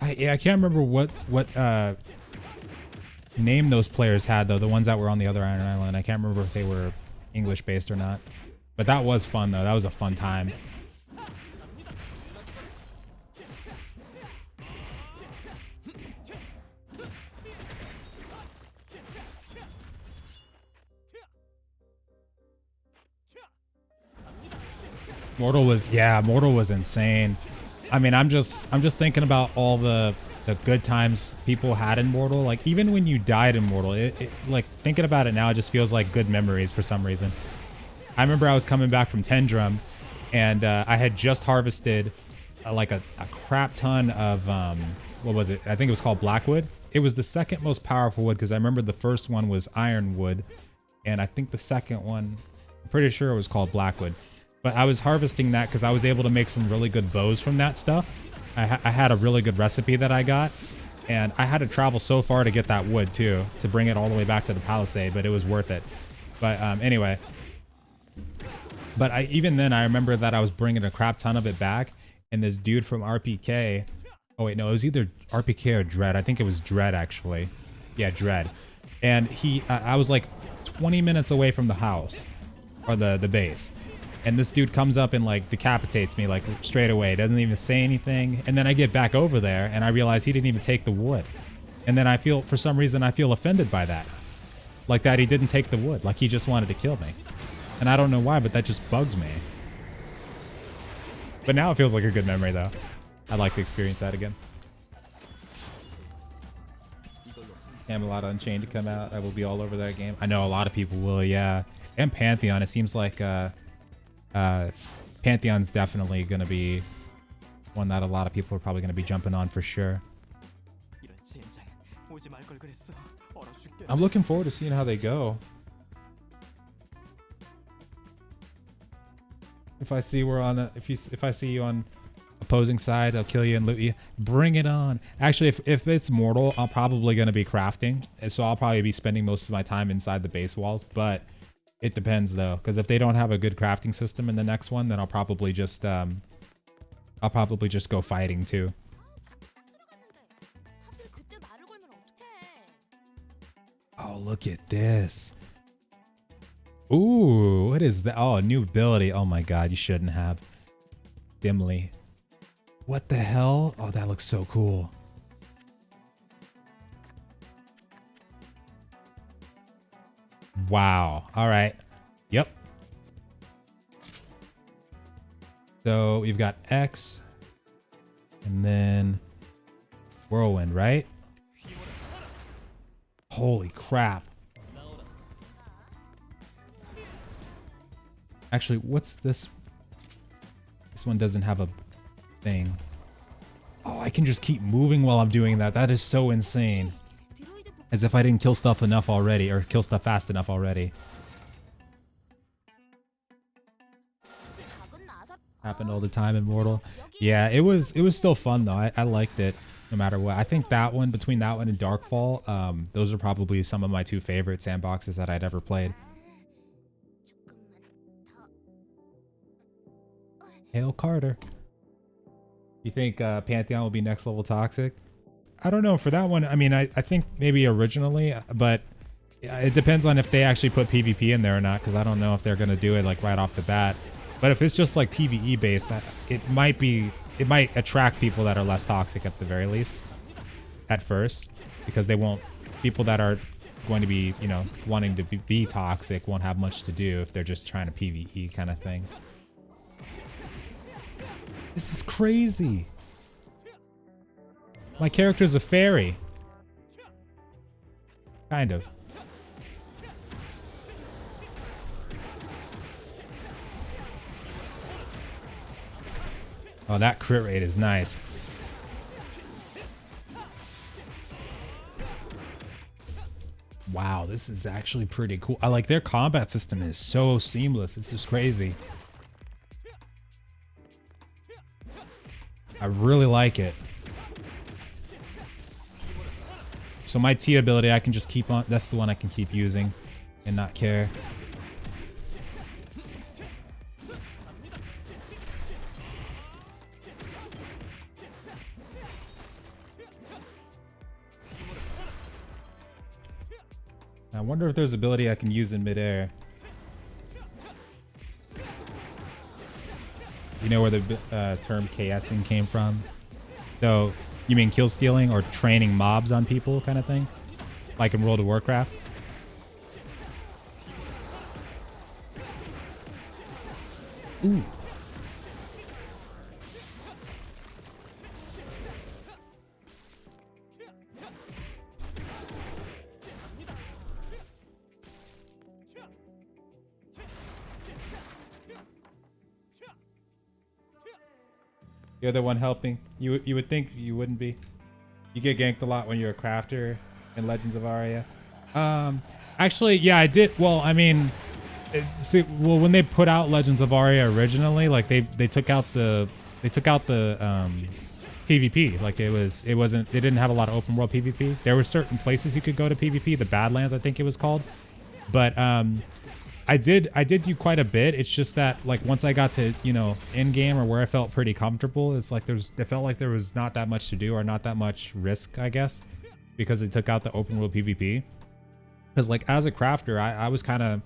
I can't remember what name those players had though. The ones that were on the other Iron Island. I can't remember if they were English based or not. But that was fun though. That was a fun time. Mortal was insane. I mean, I'm just thinking about all the good times people had in Mortal. Like even when you died in Mortal, it like thinking about it now, it just feels like good memories for some reason. I remember I was coming back from Tendrum, and I had just harvested like a crap ton of what was it? I think it was called Blackwood. It was the second most powerful wood, because I remember the first one was Ironwood, and I think the second one, I'm pretty sure it was called Blackwood. But I was harvesting that because I was able to make some really good bows from that stuff. I had a really good recipe that I got, and I had to travel so far to get that wood too, to bring it all the way back to the palisade, but it was worth it. But anyway, but even then I remember that I was bringing a crap ton of it back, and this dude from RPK, oh wait, no, it was either RPK or Dread. I think it was Dread actually. Yeah, Dread. And I was like 20 minutes away from the house, or the base. And this dude comes up and like decapitates me like straight away. Doesn't even say anything. And then I get back over there and I realize he didn't even take the wood. And then for some reason, I feel offended by that. Like that he didn't take the wood. Like he just wanted to kill me. And I don't know why, but that just bugs me. But now it feels like a good memory though. I'd like to experience that again. Camelot Unchained to come out. I will be all over that game. I know a lot of people will, yeah. And Pantheon. It seems like Pantheon's definitely going to be one that a lot of people are probably going to be jumping on for sure. I'm looking forward to seeing how they go. If I see if I see you on opposing side, I'll kill you and loot you. Bring it on. Actually, if it's Mortal, I'm probably going to be crafting, and so I'll probably be spending most of my time inside the base walls, but it depends though, because if they don't have a good crafting system in the next one, then I'll probably just go fighting too. Oh, look at this. Ooh, what is that? Oh, a new ability. Oh my god, you shouldn't have. Dimly. What the hell? Oh, that looks so cool. Wow. All right. Yep. So we've got X and then Whirlwind, right? Holy crap. Actually, what's this? This one doesn't have a thing. Oh, I can just keep moving while I'm doing that. That is so insane. As if I didn't kill stuff enough already, or kill stuff fast enough already. Happened all the time in Mortal. Yeah, it was still fun though. I liked it no matter what. I think that one, between that one and Darkfall, those are probably some of my two favorite sandboxes that I'd ever played. Hail Carter. You think Pantheon will be next level toxic? I don't know for that one. I mean, I think maybe originally, but it depends on if they actually put PvP in there or not, because I don't know if they're going to do it like right off the bat. But if it's just like PvE based, it might attract people that are less toxic at the very least at first, because they won't, people that are going to be, you know, wanting to be toxic won't have much to do if they're just trying to PvE kind of thing. This is crazy. My character's a fairy. Kind of. Oh, that crit rate is nice. Wow, this is actually pretty cool. I like their combat system is so seamless. This is crazy. I really like it. So my T ability, I can just keep on. That's the one I can keep using and not care. I wonder if there's ability I can use in midair. You know where the term KSing came from? So, you mean kill stealing or training mobs on people kind of thing? Like in World of Warcraft? Ooh. You're the one helping. You would think you wouldn't be. You get ganked a lot when you're a crafter in Legends of Aria. Actually, yeah, I did. Well, I mean, when they put out Legends of Aria originally, like they took out the PvP. Like they didn't have a lot of open world PvP. There were certain places you could go to PvP, the Badlands, I think it was called. But I did do quite a bit. It's just that like once I got to, you know, Endgame or where I felt pretty comfortable, it's like it felt like there was not that much to do or not that much risk, I guess, because it took out the open world PvP. Because like as a crafter, I was kind of,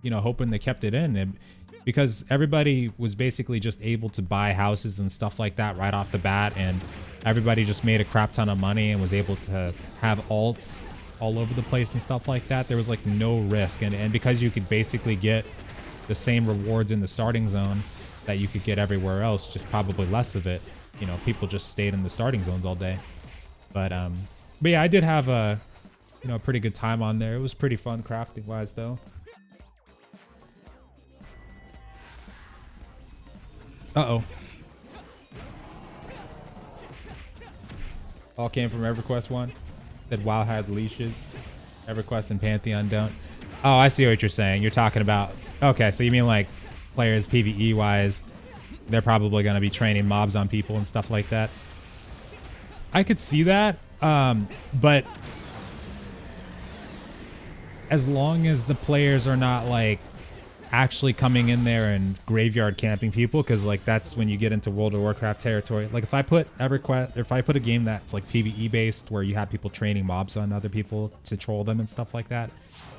you know, hoping they kept it in, and because everybody was basically just able to buy houses and stuff like that right off the bat, and everybody just made a crap ton of money and was able to have alts all over the place and stuff like that. There was like no risk, and because you could basically get the same rewards in the starting zone that you could get everywhere else, just probably less of it, you know, people just stayed in the starting zones all day. But yeah, I did have a, you know, a pretty good time on there. It was pretty fun crafting wise though. Uh-oh. All came from EverQuest 1. Said WoW had leashes. EverQuest and Pantheon don't. Oh, I see what you're saying. You're talking about... Okay, so you mean like players PvE-wise, they're probably going to be training mobs on people and stuff like that. I could see that, but as long as the players are not like actually coming in there and graveyard camping people, because like that's when you get into World of Warcraft territory. Like if I put a game that's like PvE based where you have people training mobs on other people to troll them and stuff like that,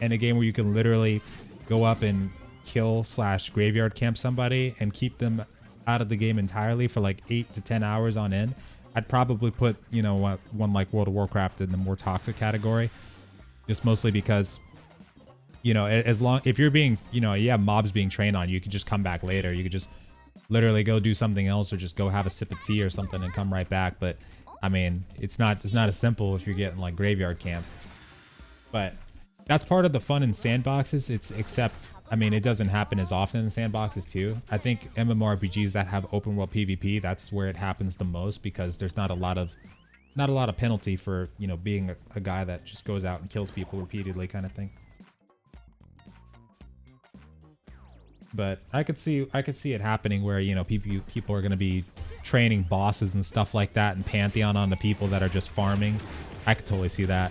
and a game where you can literally go up and kill / graveyard camp somebody and keep them out of the game entirely for like 8 to 10 hours on end, I'd probably put, you know, one like World of Warcraft in the more toxic category, just mostly because, you know, as long, if you're being, you know, you have mobs being trained on you, could just come back later. You could just literally go do something else or just go have a sip of tea or something and come right back. But I mean, it's not as simple if you're getting like graveyard camp. But that's part of the fun in sandboxes. Except, I mean, it doesn't happen as often in sandboxes too. I think MMORPGs that have open world PvP, that's where it happens the most, because there's not a lot of penalty for, you know, being a guy that just goes out and kills people repeatedly kind of thing. But I could see it happening where, you know, people are going to be training bosses and stuff like that and Pantheon on the people that are just farming. I could totally see that.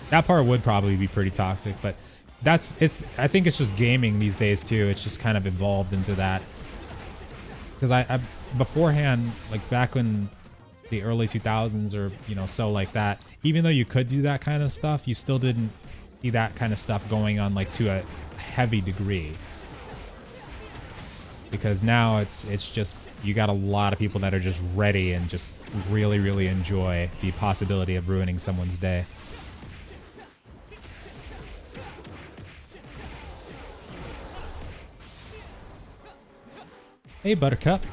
That part would probably be pretty toxic, but I think it's just gaming these days too. It's just kind of evolved into that. Because I beforehand, like back in the early 2000s or, you know, so like that, even though you could do that kind of stuff, you still didn't see that kind of stuff going on like to a heavy degree. Because now it's just, you got a lot of people that are just ready and just really, really enjoy the possibility of ruining someone's day. Hey, Buttercup.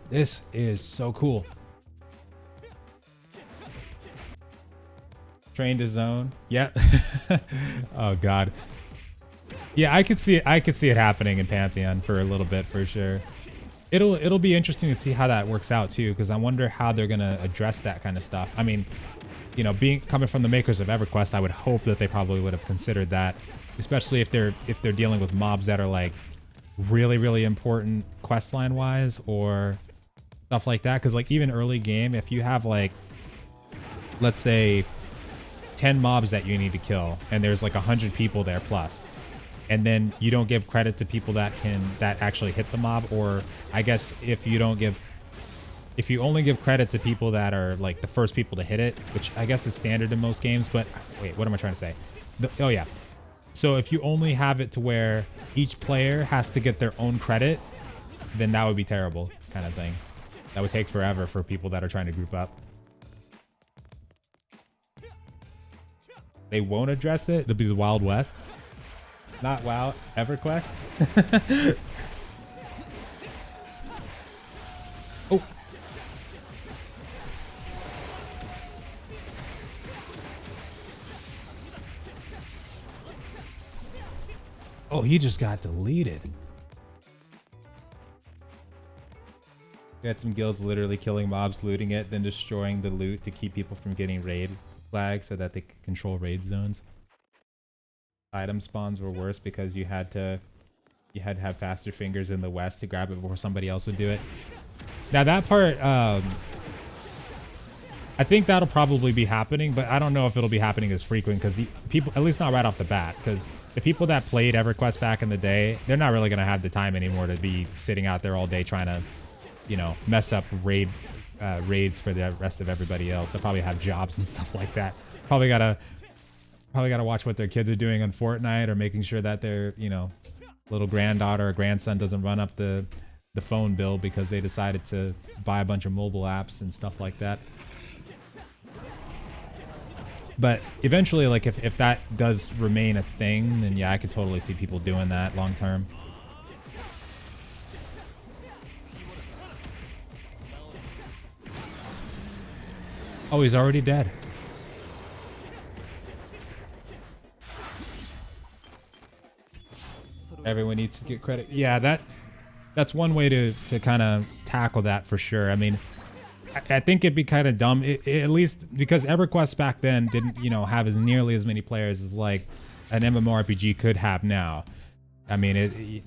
This is so cool. Train to zone. Yeah. Oh god. Yeah, I could see it happening in Pantheon for a little bit for sure. It'll be interesting to see how that works out too, because I wonder how they're gonna address that kind of stuff. I mean, you know, coming from the makers of EverQuest, I would hope that they probably would have considered that, especially if they're dealing with mobs that are like really, really important quest line wise or stuff like that. Because like even early game, if you have like, let's say 10 mobs that you need to kill and there's like 100 people there plus, and then you don't give credit to people that actually hit the mob, or I guess if you only give credit to people that are like the first people to hit it, which I guess is standard in most games, but wait, what am I trying to say? Oh yeah. So if you only have it to where each player has to get their own credit, then that would be terrible kind of thing. That would take forever for people that are trying to group up. They won't address it. It'll be the Wild West. Not WoW, EverQuest. Oh. Oh, he just got deleted. We had some guilds literally killing mobs, looting it, then destroying the loot to keep people from getting raid flags so that they could control raid zones. Item spawns were worse because you had to have faster fingers in the west to grab it before somebody else would do it. Now that part, I think that'll probably be happening, but I don't know if it'll be happening as frequent because the people, at least not right off the bat, because the people that played EverQuest back in the day, they're not really going to have the time anymore to be sitting out there all day trying to, you know, mess up raids for the rest of everybody else. They'll probably have jobs and stuff like that. Probably gotta watch what their kids are doing on Fortnite, or making sure that their, you know, little granddaughter or grandson doesn't run up the phone bill because they decided to buy a bunch of mobile apps and stuff like that. But eventually, like if that does remain a thing, then yeah, I could totally see people doing that long term. Oh, he's already dead. Everyone needs to get credit. Yeah, that's one way to kind of tackle that for sure. I mean, I think it'd be kind of dumb, at least because EverQuest back then didn't, you know, have as nearly as many players as like an MMORPG could have now. I mean,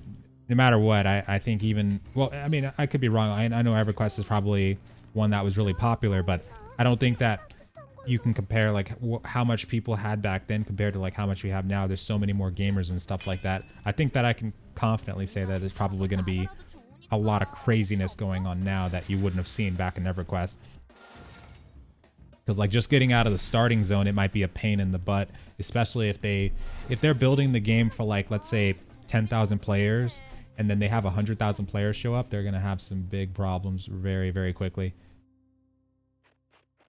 no matter what, I think even, well, I mean, I could be wrong. I know EverQuest is probably one that was really popular, but I don't think that you can compare like how much people had back then compared to like how much we have now. There's so many more gamers and stuff like that. I think that I can confidently say that there's probably going to be a lot of craziness going on now that you wouldn't have seen back in EverQuest. Because like just getting out of the starting zone, it might be a pain in the butt, especially if they're building the game for like, let's say 10,000 players, and then they have 100,000 players show up, they're going to have some big problems very, very quickly.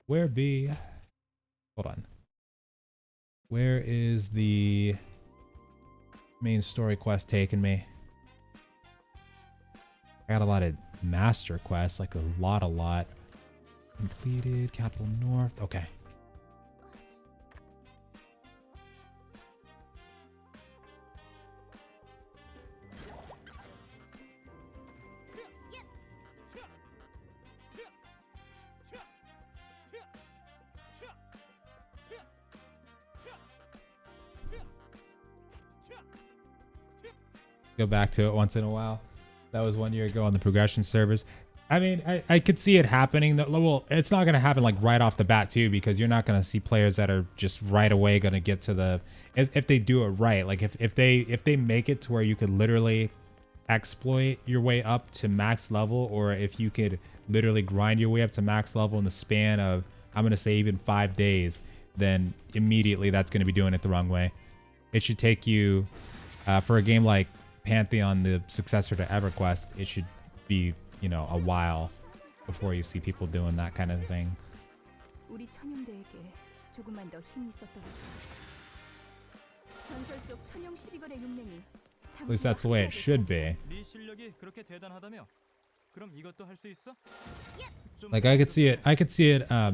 Where be? Hold on. Where is the main story quest taking me? I got a lot of master quests, like a lot. Completed, Capital North. Okay. Go back to it once in a while. That was 1 year ago on the progression servers. I mean, I could see it happening. Well, it's not going to happen like right off the bat too, because you're not going to see players that are just right away going to get to the, if they do it right. Like if they make it to where you could literally exploit your way up to max level, or if you could literally grind your way up to max level in the span of, I'm going to say even 5 days, then immediately that's going to be doing it the wrong way. It should take you, for a game like Pantheon, the successor to EverQuest, it should be, you know, a while before you see people doing that kind of thing. 우리 천용대에게 조금만 더 힘이 있었더라도 전설 속 천용 12걸의 흉내니 At least that's the way it should be. 네 실력이 그렇게 대단하다며? 그럼 이것도 할 수 있어? Like I could see it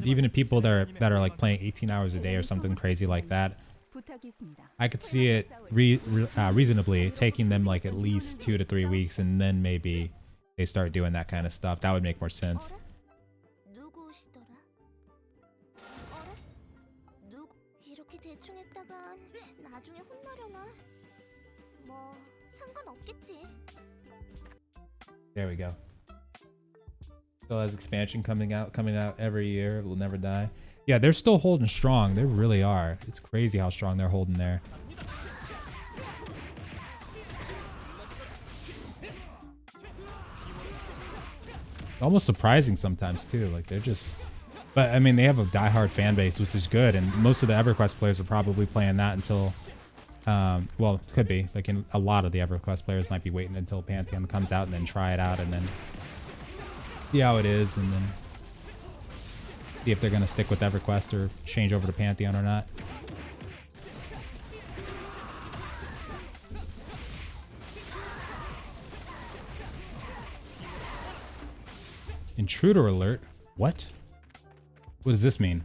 even in people that are like playing 18 hours a day or something crazy like that. 부탁이 있습니다. I could see it reasonably taking them like at least 2 to 3 weeks, and then maybe they start doing that kind of stuff. That would make more sense. 누구시더라? 어라? 누구 이렇게 대충 했다간 나중에 혼나려나? 뭐 상관없겠지. There we go. Still has expansion coming out every year. It will never die. Yeah, they're still holding strong. They really are. It's crazy how strong they're holding there. Almost surprising sometimes too. Like they're just, but I mean they have a diehard fan base, which is good, and most of the EverQuest players are probably playing that until, well, it could be like a lot of the EverQuest players might be waiting until Pantheon comes out and then try it out and then see how it is, and then see if they're gonna stick with EverQuest or change over to Pantheon or not. Intruder alert. What? What does this mean?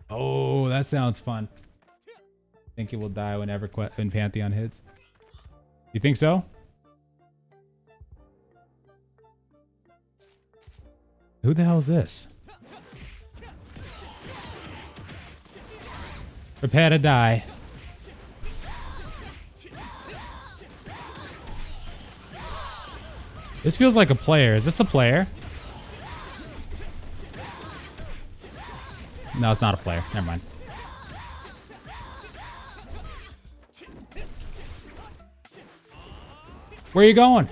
Oh, that sounds fun. Think it will die when Pantheon hits? You think so? Who the hell is this? Prepare to die. This feels like a player. Is this a player? No, it's not a player. Never mind. Where are you going?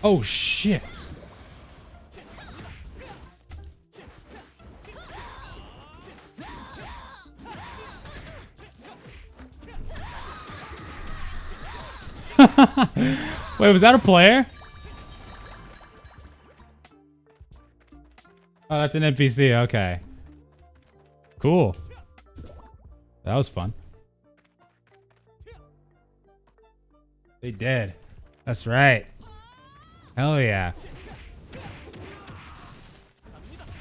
Oh, shit. Wait, was that a player? Oh, that's an NPC. Okay. Cool. That was fun. They did. That's right. Hell yeah.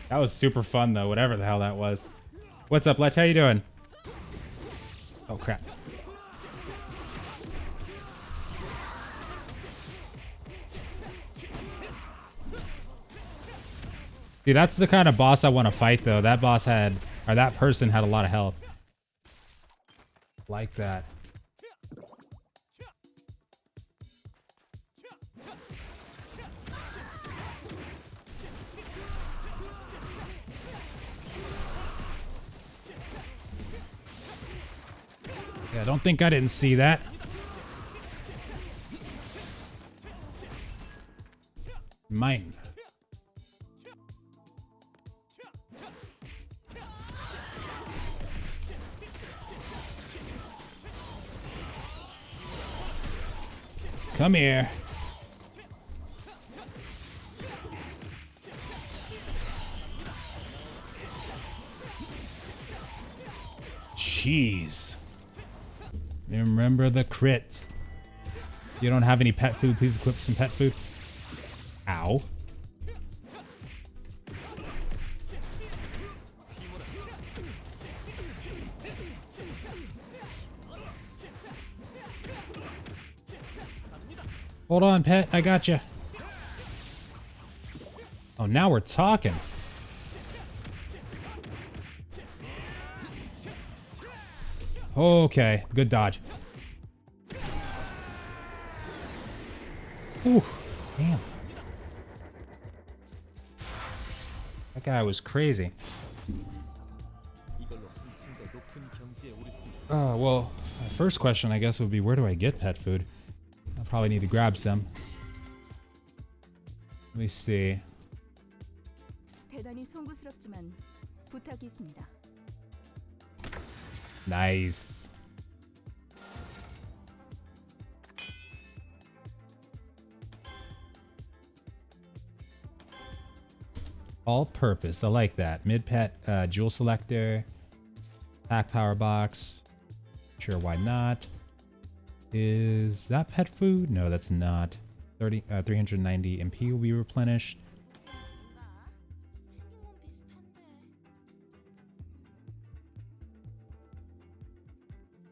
That was super fun though, whatever the hell that was. What's up, Lech? How you doing? Oh, crap. See, that's the kind of boss I want to fight, though. That boss had, or that person had a lot of health. Like that. Yeah, don't think I didn't see that. Mine. Come here. Jeez. Remember the crit. You don't have any pet food, please equip some pet food. Ow. Hold on, pet. I got you. Oh, now we're talking. Okay, good dodge. Ooh, damn. That guy was crazy. 이걸로 한층 더 높은 경지에 오를 수 있어. Well, the first question I guess would be, where do I get pet food? I'll probably need to grab some. Let me see. 대단히 송구스럽지만 부탁이 있습니다. Nice. All purpose. I like that. Mid pet jewel selector. Attack power box. Sure, why not? Is that pet food? No, that's not. 390 MP will be replenished.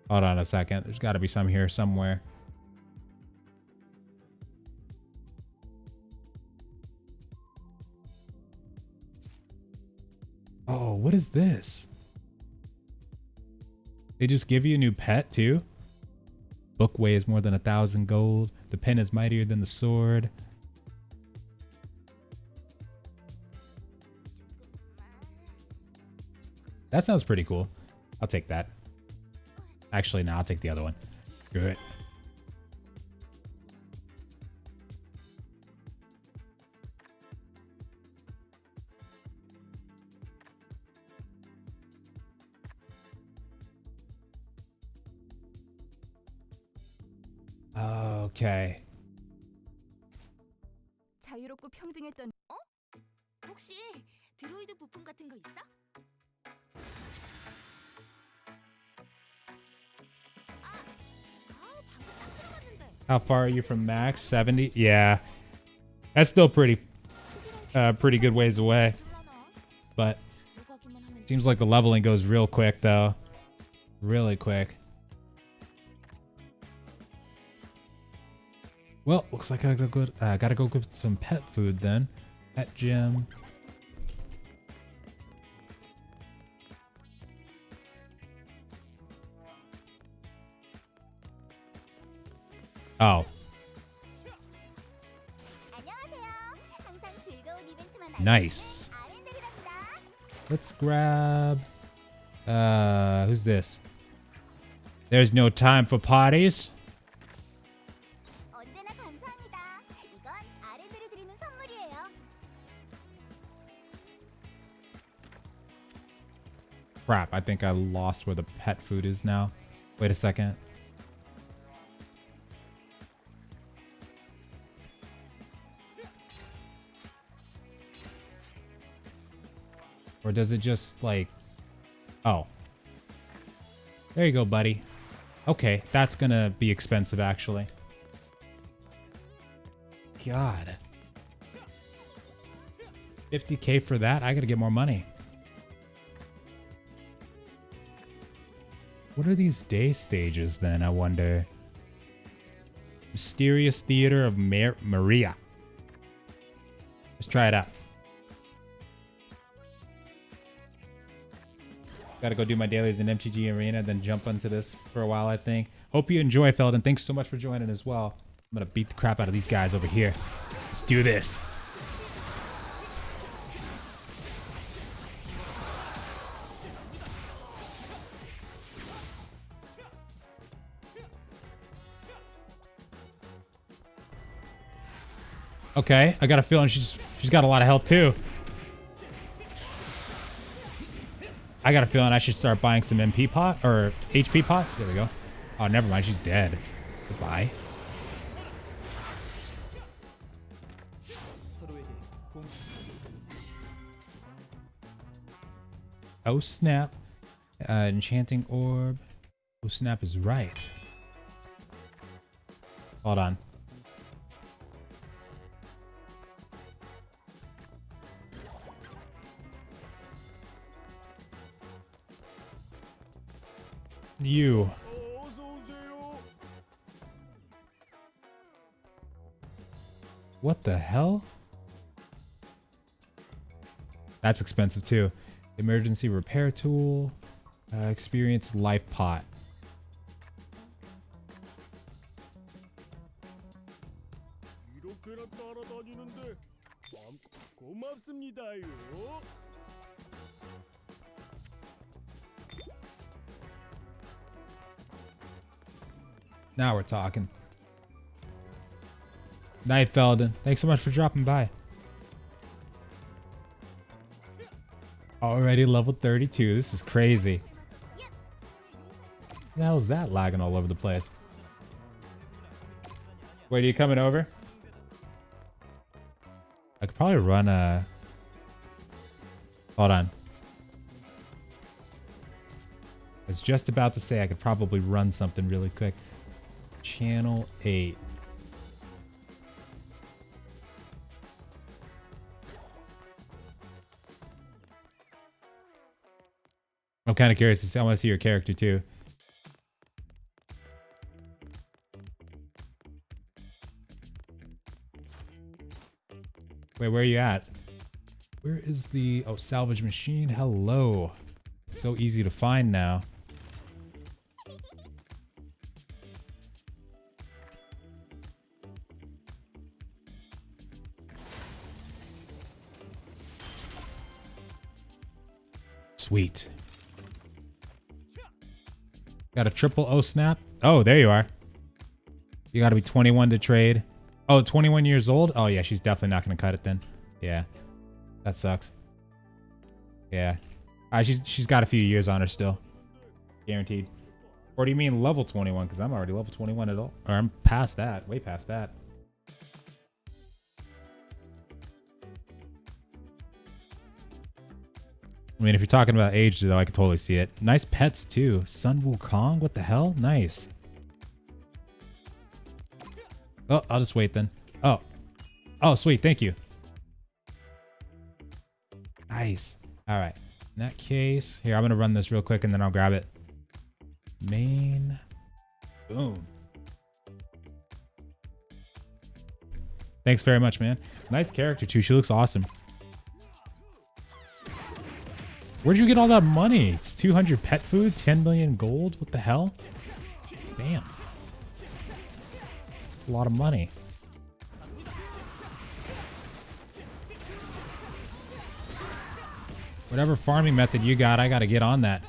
Hold on a second. There's got to be some here somewhere. Oh, what is this? They just give you a new pet too? Book weighs more than 1,000 gold. The pen is mightier than the sword. That sounds pretty cool. I'll take that. Actually, no, I'll take the other one. Screw it. Okay. 자유롭고 평등했던 혹시 드로이드 부품 같은 거 있어? 방금 딱 들어갔는데. How far are you from max? 70? Yeah. That's still pretty good ways away. But seems like the leveling goes real quick though. Really quick. Well, looks like I gotta go get some pet food then. Pet gym. Oh. Nice. Let's grab who's this? There's no time for parties. 언제나 감사합니다. 이건 아렌들이 드리는 선물이에요. Crap, I think I lost where the pet food is now. Wait a second. Or does it just like... Oh. There you go, buddy. Okay, that's gonna be expensive actually. God. 50k for that? I gotta get more money. What are these day stages then, I wonder? Mysterious Theater of Maria. Let's try it out. Gotta go do my dailies in MTG Arena, then jump onto this for a while, I think. Hope you enjoy, Feldon. Thanks so much for joining as well. I'm gonna beat the crap out of these guys over here. Let's do this. Okay, I got a feeling she's got a lot of health too. I got a feeling I should start buying some MP pot or HP pots. There we go. Oh, never mind. She's dead. Goodbye. Oh snap. Enchanting orb. Oh snap is right. Hold on. You. What the hell? That's expensive too. Emergency repair tool. Experience life pot. Now we're talking. Night, Feldon. Thanks so much for dropping by. Already level 32. This is crazy. What the hell is that lagging all over the place? Wait, are you coming over? I could probably run a... Hold on. I was just about to say I could probably run something really quick. Channel 8. I'm kind of curious to see. I want to see your character too. Wait, where are you at? Where is the... Oh, salvage machine. Hello. So easy to find now. Sweet. Got a triple O snap. Oh, there you are. You got to be 21 to trade. Oh, 21 years old? Oh, yeah, she's definitely not going to cut it then. Yeah. That sucks. Yeah. She's got a few years on her still. Guaranteed. Or do you mean level 21? Because I'm already level 21 at all. Or I'm past that. Way past that. I mean, if you're talking about age, though, I can totally see it. Nice pets, too. Sun Wukong? What the hell? Nice. Oh, I'll just wait then. Oh. Oh, sweet. Thank you. Nice. All right. In that case, here, I'm going to run this real quick and then I'll grab it. Main. Boom. Thanks very much, man. Nice character, too. She looks awesome. Where'd you get all that money? It's 200 pet food, 10 million gold. What the hell? Damn. A lot of money. Whatever farming method you got, I gotta get on that.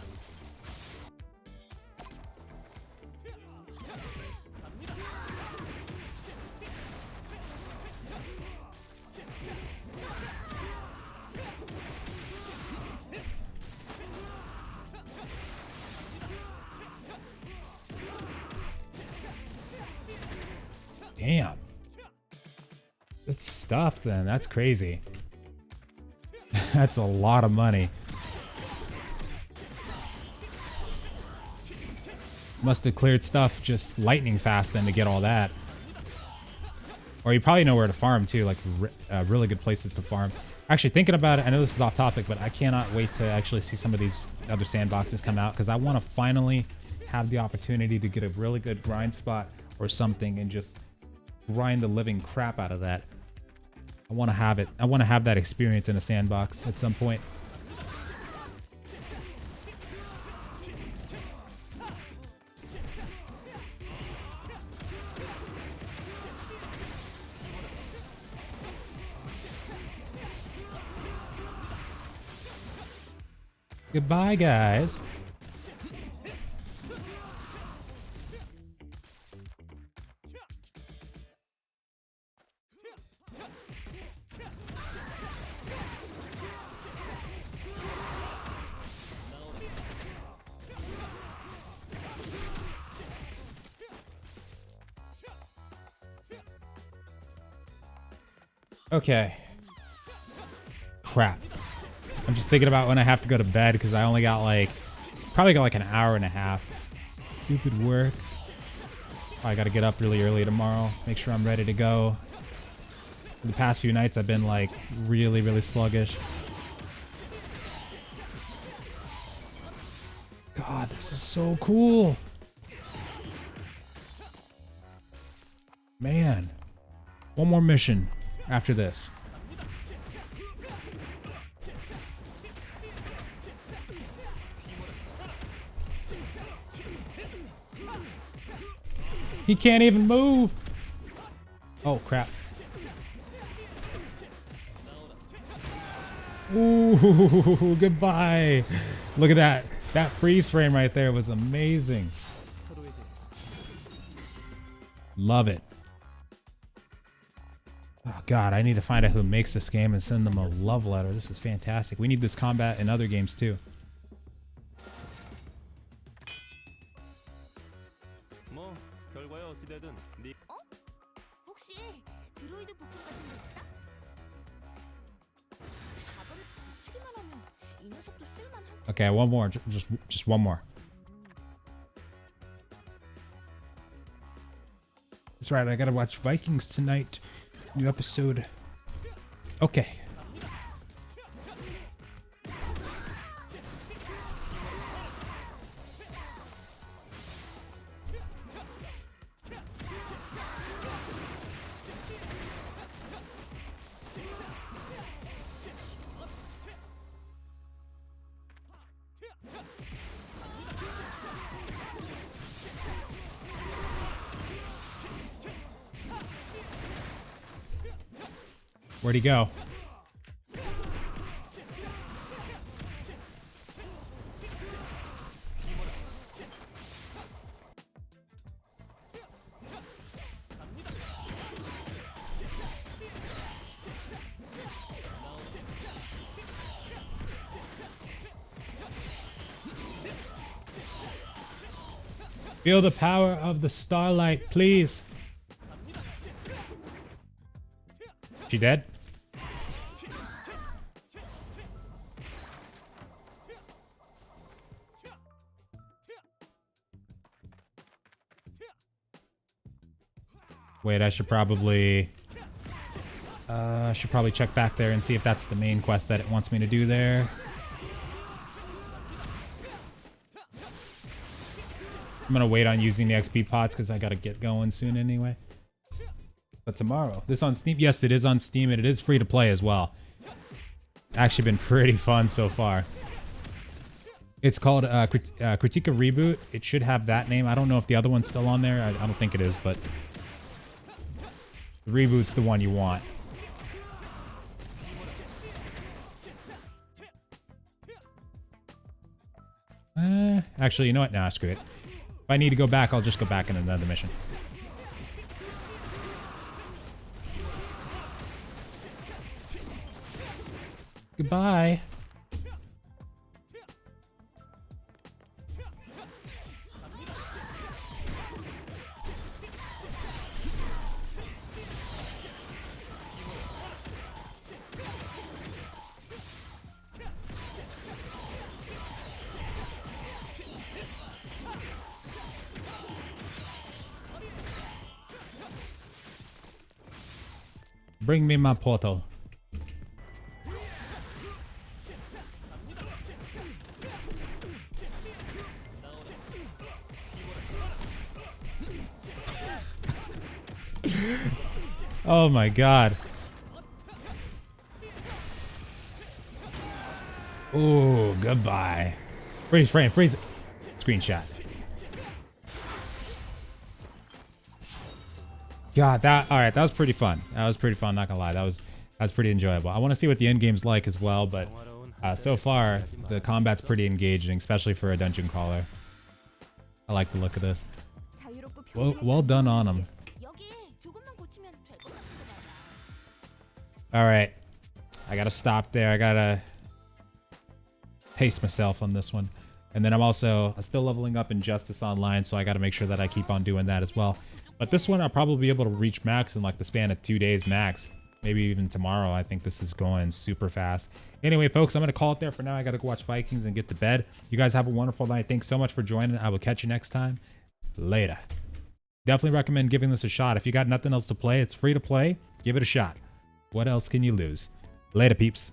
Damn. Good stuff then. That's crazy. That's a lot of money. Must have cleared stuff just lightning fast then to get all that. Or you probably know where to farm too, like really good places to farm. Actually, thinking about it, I know this is off topic, but I cannot wait to actually see some of these other sandboxes come out because I want to finally have the opportunity to get a really good grind spot or something and just grind the living crap out of that. I want to have it. I want to have that experience in a sandbox at some point. Goodbye, guys. Okay. Crap. I'm just thinking about when I have to go to bed because I only got probably got like an hour and a half. Stupid work. I got to get up really early tomorrow. Make sure I'm ready to go. For the past few nights, I've been like really, really sluggish. God, this is so cool. Man. One more mission after this. He can't even move. Oh, crap. Ooh, goodbye. Look at that. That freeze frame right there was amazing. Love it. Oh god, I need to find out who makes this game and send them a love letter. This is fantastic. We need this combat in other games too. 뭐 결과야 어찌되든 네 혹시 드로이드 복근 같은 거 있다? 작은 맞추기만 하면 이 녀석도 쓸만한. Okay, one more. Just one more. That's right. I gotta watch Vikings tonight. New episode. Okay. Where'd he go? Feel the power of the starlight, please. She dead? Wait, I should probably check back there and see if that's the main quest that it wants me to do there. I'm gonna wait on using the XP pots because I gotta get going soon anyway. But tomorrow, this on Steam? Yes, it is on Steam and it is free to play as well. Actually been pretty fun so far. It's called Kritika Reboot. It should have that name. I don't know if the other one's still on there. I don't think it is, but the Reboot's the one you want. Actually, you know what? Nah, screw it. If I need to go back, I'll just go back in another mission. Goodbye. Bring me my portal. Oh my god. Oh, goodbye. Freeze frame, freeze it. Screenshot. God, alright, that was pretty fun. That was pretty fun, not gonna lie. That was pretty enjoyable. I want to see what the end game's like as well, but so far the combat's pretty engaging, especially for a dungeon crawler. I like the look of this. Well done on them. Alright. I gotta stop there. I gotta pace myself on this one. And then I'm still leveling up in Justice Online, so I gotta make sure that I keep on doing that as well. But this one I'll probably be able to reach max in like the span of 2 days max. Maybe even tomorrow. I think this is going super fast. Anyway, folks, I'm gonna call it there for now. I gotta go watch Vikings and get to bed. You guys have a wonderful night. Thanks so much for joining. I will catch you next time. Later. Definitely recommend giving this a shot. If you got nothing else to play, it's free to play. Give it a shot. What else can you lose? Later, peeps.